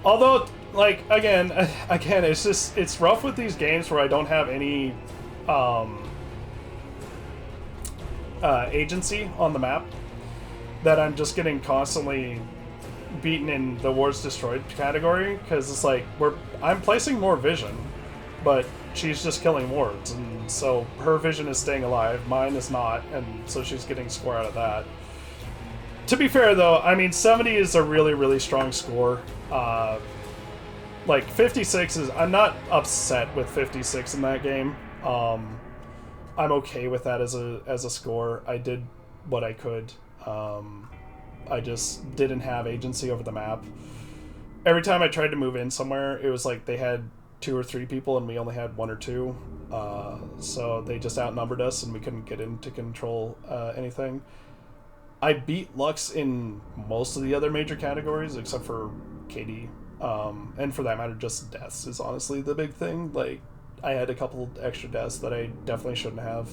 although like, again, it's just, it's rough with these games where I don't have any agency on the map, that I'm just getting constantly beaten in the wards destroyed category, because it's like, I'm placing more vision, but she's just killing wards, and so her vision is staying alive, mine is not, and so she's getting score out of that. To be fair, though, I mean, 70 is a really, really strong score. Like, 56 is... I'm not upset with 56 in that game. I'm okay with that as a score. I did what I could. I just didn't have agency over the map. Every time I tried to move in somewhere, it was like they had 2 or 3 people and we only had 1 or 2. So they just outnumbered us and we couldn't get in to control anything. I beat Lux in most of the other major categories except for KD. And for that matter, just deaths is honestly the big thing. Like, I had a couple extra deaths that I definitely shouldn't have.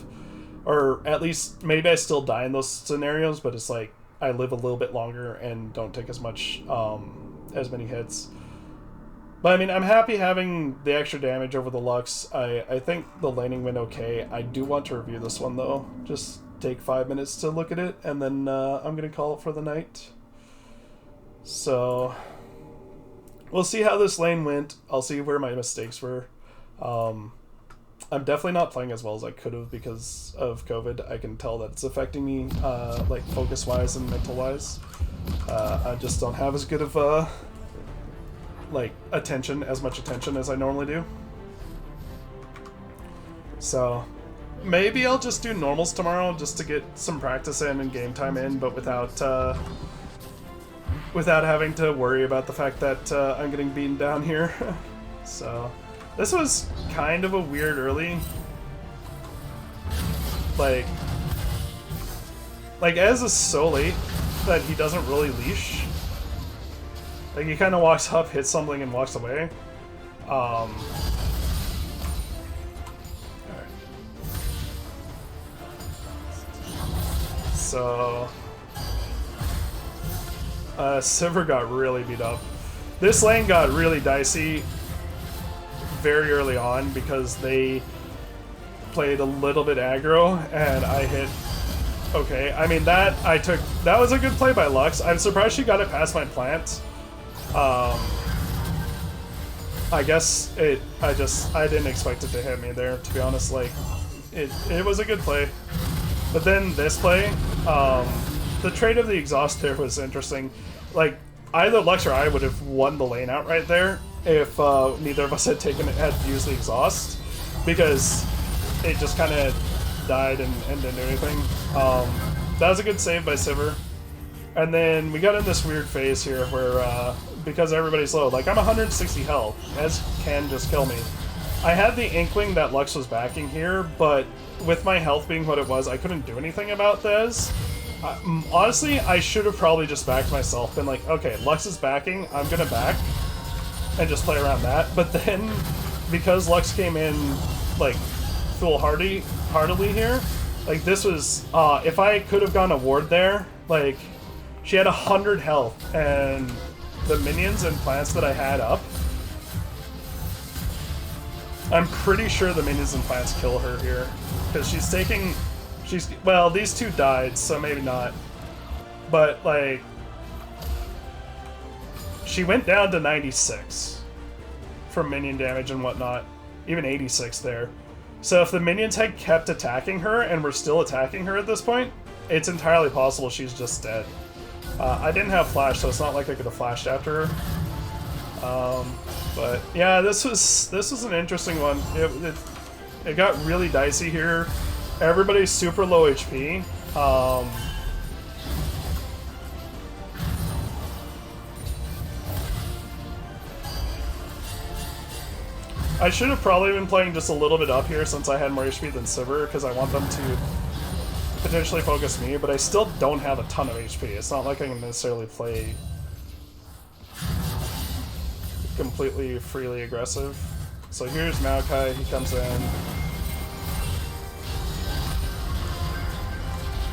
Or at least, maybe I still die in those scenarios, but it's like, I live a little bit longer and don't take as many hits. But I mean, I'm happy having the extra damage over the Lux. I think the laning went okay. I do want to review this one though. Just take 5 minutes to look at it, and then I'm going to call it for the night. So, we'll see how this lane went. I'll see where my mistakes were. I'm definitely not playing as well as I could have because of COVID. I can tell that it's affecting me, like, focus-wise and mental-wise. I just don't have as good of, like, as much attention as I normally do. So, maybe I'll just do normals tomorrow just to get some practice in and game time in, but without having to worry about the fact that I'm getting beaten down here. So, this was kind of a weird early. Like Ez is so late that he doesn't really leash. Like, he kind of walks up, hits something, and walks away. Alright. So... Sivir got really beat up. This lane got really dicey very early on because they played a little bit aggro, and I hit... Okay, I mean, that was a good play by Lux. I'm surprised she got it past my plant. I guess I didn't expect it to hit me there, to be honest. Like, it was a good play. But then this play, the trade of the exhaust there was interesting. Like, either Lux or I would have won the lane out right there if neither of us had used the exhaust, because it just kind of died and didn't do anything. That was a good save by Sivir. And then we got in this weird phase here where, because everybody's low, like, I'm 160 health, Ez can just kill me. I had the inkling that Lux was backing here, but with my health being what it was, I couldn't do anything about this. Honestly, I should have probably just backed myself, been like, okay, Lux is backing, I'm gonna back, and just play around that. But then, because Lux came in, like, foolhardily here, like, this was, if I could have gone a ward there, like, she had 100 health, and the minions and plants that I had up, I'm pretty sure the minions and plants kill her here, because well, these two died, so maybe not, but, like, she went down to 96 from minion damage and whatnot, even 86 there. So if the minions had kept attacking her and were still attacking her at this point, it's entirely possible she's just dead. I didn't have flash, so it's not like I could have flashed after her. But yeah, this was an interesting one. It got really dicey here. Everybody's super low HP. I should have probably been playing just a little bit up here since I had more HP than Sivir, because I want them to potentially focus me, but I still don't have a ton of HP. It's not like I can necessarily play completely freely aggressive. So here's Maokai, he comes in.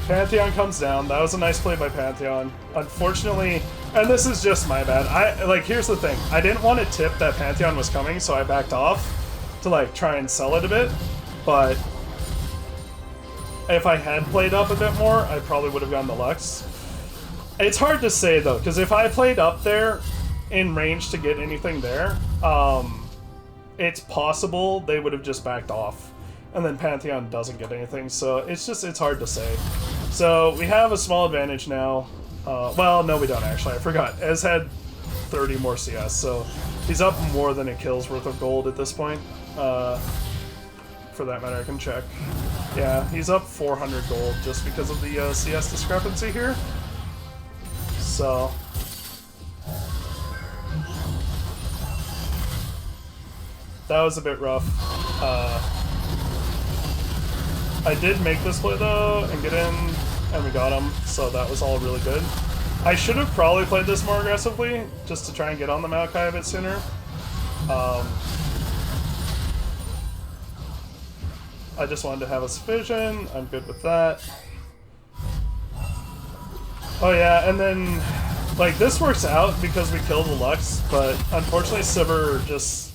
Pantheon comes down. That was a nice play by Pantheon. Unfortunately, And this is just my bad. Here's the thing. I didn't want to tip that Pantheon was coming, so I backed off to, like, try and sell it a bit. But if I had played up a bit more, I probably would have gone the Lux. It's hard to say, though, because if I played up there in range to get anything there, it's possible they would have just backed off. And then Pantheon doesn't get anything, so it's hard to say. So we have a small advantage now. Well, no, we don't actually. I forgot. Ez had 30 more CS, so he's up more than a kill's worth of gold at this point. For that matter, I can check. Yeah, he's up 400 gold just because of the CS discrepancy here. So that was a bit rough. I did make this play though and get in, and we got him, so that was all really good. I should have probably played this more aggressively just to try and get on the Maokai a bit sooner. I just wanted to have a vision. I'm good with that. Oh yeah, and then like this works out because we killed the Lux, but unfortunately Sivir just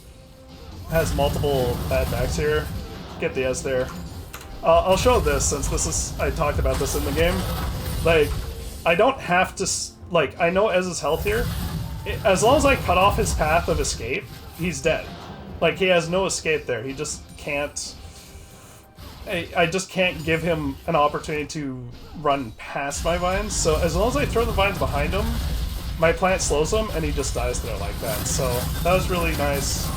has multiple bad backs here. Get the S there. I'll show this since this is, I talked about this in the game. Like, I don't have to, like, I know Ez's health here. As long as I cut off his path of escape, he's dead. Like, he has no escape there. He just can't, I just can't give him an opportunity to run past my vines. So as long as I throw the vines behind him, my plant slows him and he just dies there like that. So that was really nice.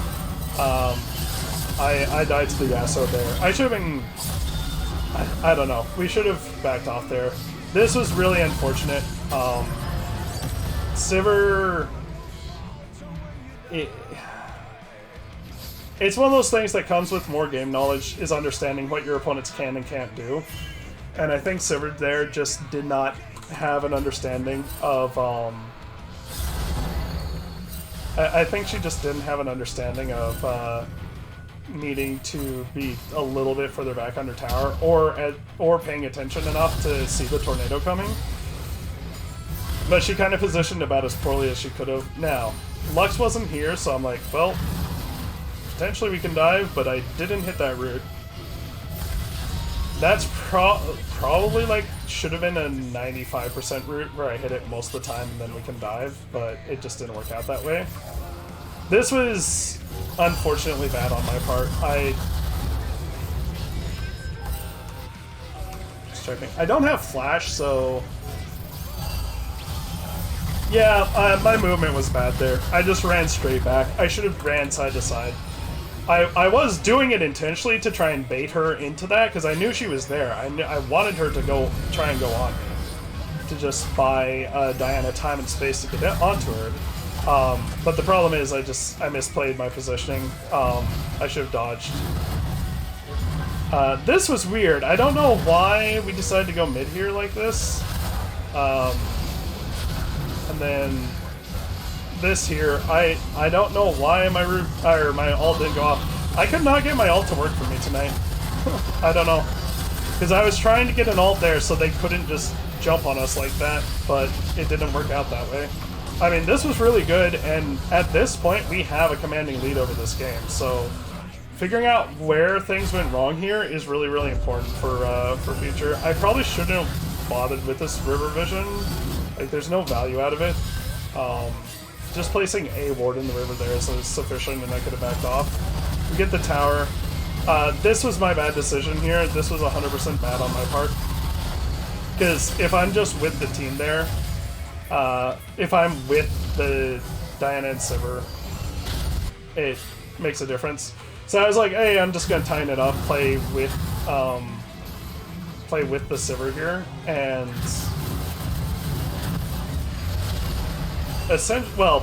I died to the Yasuo there. I should have been, I don't know. We should have backed off there. This was really unfortunate. Sivir, it's one of those things that comes with more game knowledge, is understanding what your opponents can and can't do. And I think Sivir there just did not have an understanding of, I think she just didn't have an understanding of needing to be a little bit further back under tower, or paying attention enough to see the tornado coming. But she kind of positioned about as poorly as she could have. Now, Lux wasn't here, so I'm like, well, potentially we can dive, but I didn't hit that root. That's probably like, should have been a 95% route where I hit it most of the time and then we can dive, but it just didn't work out that way. This was unfortunately bad on my part. Just checking. I don't have flash, so yeah, my movement was bad there. I just ran straight back. I should have ran side to side. I was doing it intentionally to try and bait her into that, because I knew she was there. I wanted her to try and go on me, to just buy Diana time and space to get onto her. But the problem is I misplayed my positioning. I should have dodged. This was weird. I don't know why we decided to go mid here like this. And then this here, I don't know why my ult didn't go off. I could not get my ult to work for me tonight. I don't know, because I was trying to get an ult there so they couldn't just jump on us like that, but it didn't work out that way. I mean, this was really good, and at this point we have a commanding lead over this game, so figuring out where things went wrong here is really, really important for future. I probably shouldn't have bothered with this river vision. Like, there's no value out of it. Just placing a ward in the river there is sufficient, and I could have backed off. We get the tower. This was my bad decision here. This was 100% bad on my part. Because if I'm just with the team there, if I'm with the Diana and Sivir, it makes a difference. So I was like, hey, I'm just gonna tighten it up, play with the Sivir here, and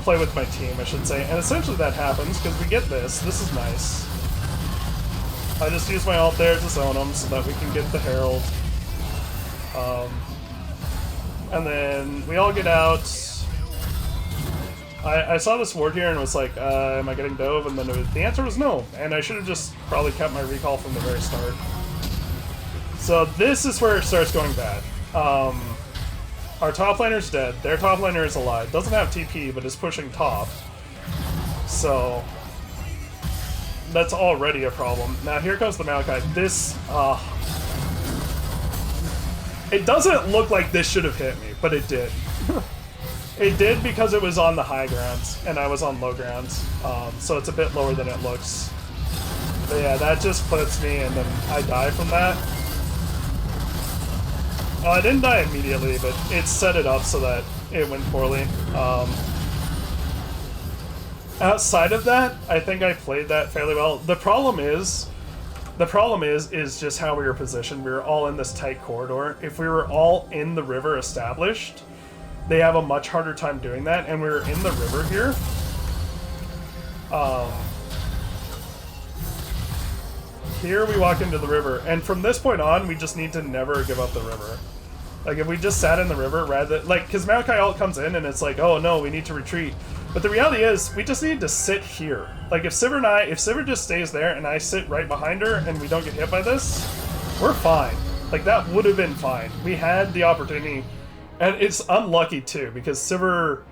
play with my team, I should say. And essentially that happens, because we get this. This is nice. I just use my ult there to zone them so that we can get the Herald. And then we all get out. I saw this ward here and was like, am I getting dove? And then the answer was no. And I should have just probably kept my recall from the very start. So this is where it starts going bad. our top laner's dead. Their top laner is alive. Doesn't have TP, but is pushing top. So that's already a problem. Now here comes the Maokai. This, it doesn't look like this should have hit me, but it did. It did because it was on the high grounds, and I was on low grounds. So it's a bit lower than it looks. But yeah, that just puts me, and then I die from that. I didn't die immediately, but it set it up so that it went poorly. Outside of that, I think I played that fairly well. The problem is just how we were positioned. We were all in this tight corridor. If we were all in the river established, they have a much harder time doing that, and we were in the river here. Here we walk into the river, and from this point on, we just need to never give up the river. Like, if we just sat in the river, rather, like, because Maokai ult comes in, and it's like, oh no, we need to retreat. But the reality is, we just need to sit here. Like, if Sivir just stays there, and I sit right behind her, and we don't get hit by this, we're fine. Like, that would have been fine. We had the opportunity, and it's unlucky, too, because Sivir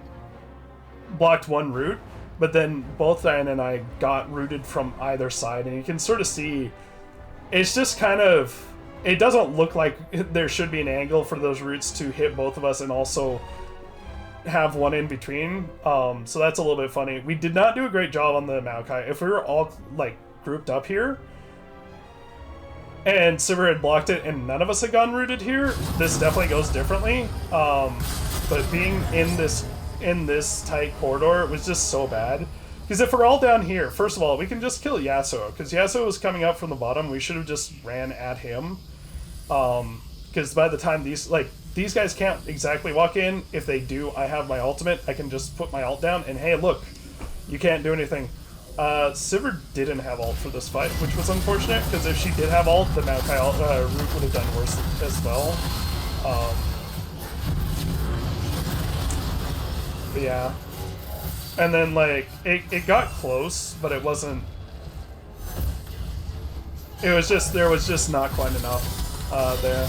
blocked one route, but then both Diana and I got rooted from either side, and you can sort of see, it's just kind of, it doesn't look like there should be an angle for those routes to hit both of us and also have one in between. So that's a little bit funny. We did not do a great job on the Maokai. If we were all, like, grouped up here, and Sivir had blocked it and none of us had gone rooted here, this definitely goes differently. But being in this tight corridor was just so bad. Because if we're all down here, first of all, we can just kill Yasuo. Because Yasuo was coming up from the bottom, we should have just ran at him. Because by the time these guys can't exactly walk in. If they do, I have my ultimate. I can just put my ult down, and hey, look, you can't do anything. Sivir didn't have ult for this fight, which was unfortunate, because if she did have ult, the Maokai route would have done worse as well. But yeah. And then, like, it got close, but it wasn't... It was just, there was just not quite enough there.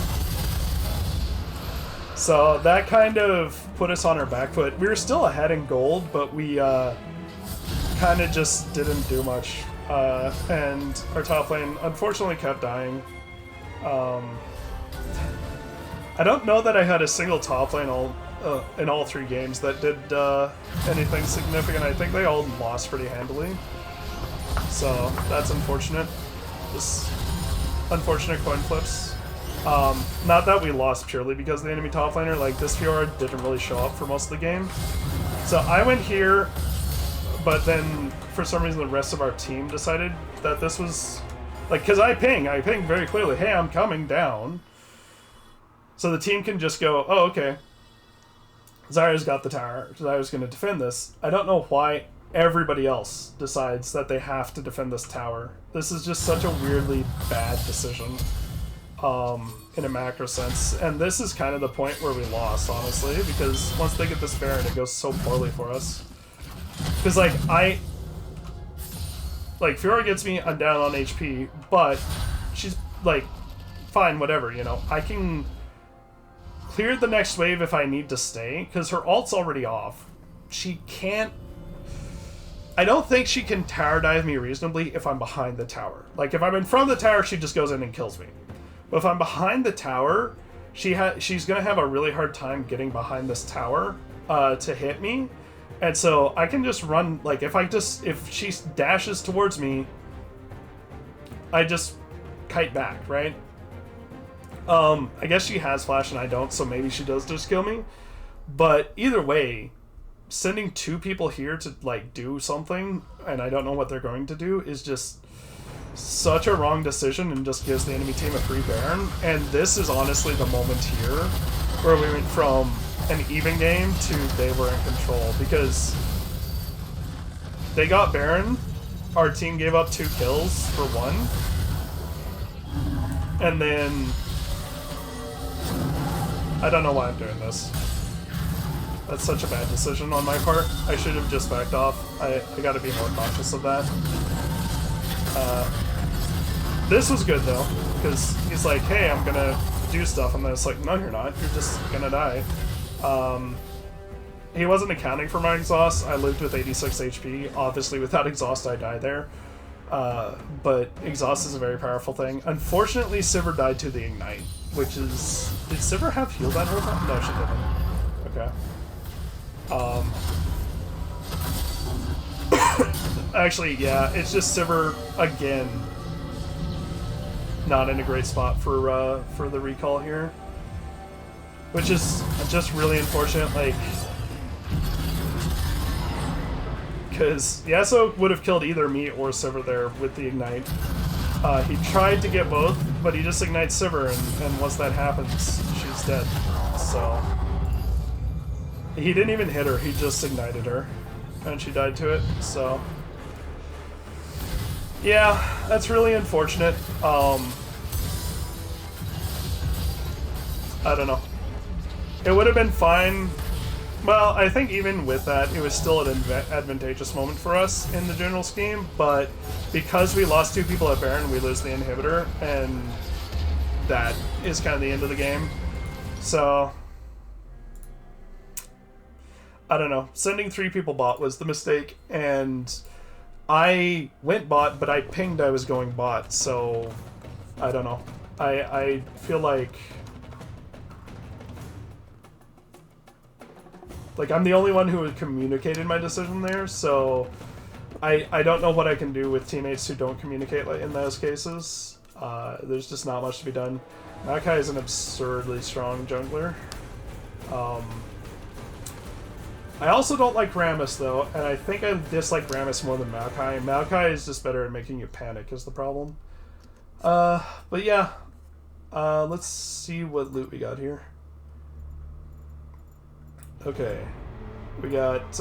So that kind of put us on our back foot. We were still ahead in gold, but we kind of just didn't do much. And our top lane unfortunately kept dying. I don't know that I had a single top lane in all 3 games that did anything significant. I think they all lost pretty handily. So that's unfortunate. Just unfortunate coin flips. Not that we lost purely because the enemy top laner, like this Fiora didn't really show up for most of the game. So I went here, but then for some reason the rest of our team decided that this was, like, because I ping very clearly, hey, I'm coming down. So the team can just go, oh, okay. Zarya's got the tower. Zarya's going to defend this. I don't know why everybody else decides that they have to defend this tower. This is just such a weirdly bad decision in a macro sense. And this is kind of the point where we lost, honestly, because once they get this Baron, it goes so poorly for us. Because, like, Fiora gets me, I'm down on HP, but she's, like, fine, whatever, you know. I can clear the next wave if I need to stay, because her ult's already off. She can't... I don't think she can tower dive me reasonably if I'm behind the tower. Like, if I'm in front of the tower, she just goes in and kills me. But if I'm behind the tower, she's going to have a really hard time getting behind this tower to hit me. And so I can just run, like, if she dashes towards me, I just kite back, right? I guess she has flash and I don't, so maybe she does just kill me. But either way, sending 2 people here to, like, do something, and I don't know what they're going to do, is just such a wrong decision and just gives the enemy team a free Baron. And this is honestly the moment here where we went from an even game to they were in control, because they got Baron, our team gave up 2 kills for 1, and then I don't know why I'm doing this. That's such a bad decision on my part. I should have just backed off. I gotta be more cautious of that. This was good though, because he's like, hey, I'm gonna do stuff, and then it's like, no you're not, you're just gonna die. He wasn't accounting for my exhaust. I lived with 86 HP. Obviously, without exhaust, I die there. But exhaust is a very powerful thing. Unfortunately, Sivir died to the ignite, which is... Did Sivir have heal that whole time? No, she didn't. Okay. Actually, yeah, it's just Sivir, again, not in a great spot for the recall here. Which is just really unfortunate, like... Because Yasuo would have killed either me or Sivir there with the ignite. He tried to get both, but he just ignites Sivir, and once that happens, she's dead. So... He didn't even hit her, he just ignited her. And she died to it, so... Yeah, that's really unfortunate. I don't know. It would have been fine. Well, I think even with that, it was still an advantageous moment for us in the general scheme, but because we lost 2 people at Baron, we lose the inhibitor, and that is kind of the end of the game. So, I don't know. Sending 3 people bot was the mistake, and I went bot, but I pinged I was going bot, so I don't know. I feel like I'm the only one who communicated my decision there, so I don't know what I can do with teammates who don't communicate in those cases. There's just not much to be done. Maokai is an absurdly strong jungler. I also don't like Rammus, though, and I think I dislike Rammus more than Maokai. Maokai is just better at making you panic, is the problem. But yeah. Let's see what loot we got here. Okay. We've got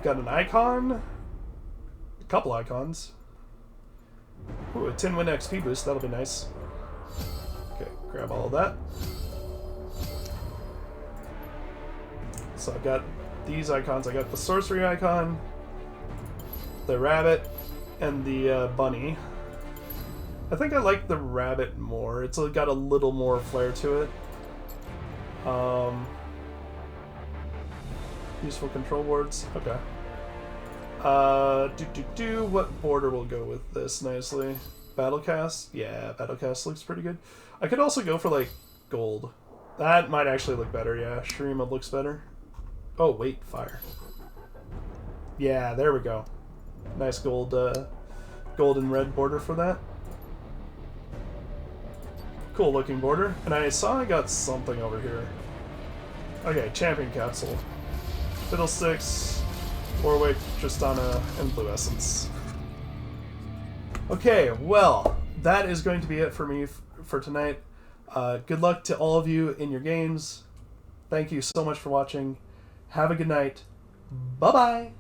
an icon. A couple icons. Ooh, a 10-win XP boost, that'll be nice. Okay, grab all of that. So I've got these icons. I got the sorcery icon, the rabbit, and the bunny. I think I like the rabbit more. It's got a little more flair to it. Useful control wards. Okay. What border will go with this nicely? Battlecast? Yeah, Battlecast looks pretty good. I could also go for, like, gold. That might actually look better, yeah. Shurima looks better. Oh, wait, fire. Yeah, there we go. Nice gold and red border for that. Cool looking border. And I saw I got something over here. Okay, champion capsule. Fiddlesticks, Warwick, Tristana, and Blue Essence. Okay, well, that is going to be it for me for tonight. Good luck to all of you in your games. Thank you so much for watching. Have a good night. Bye-bye!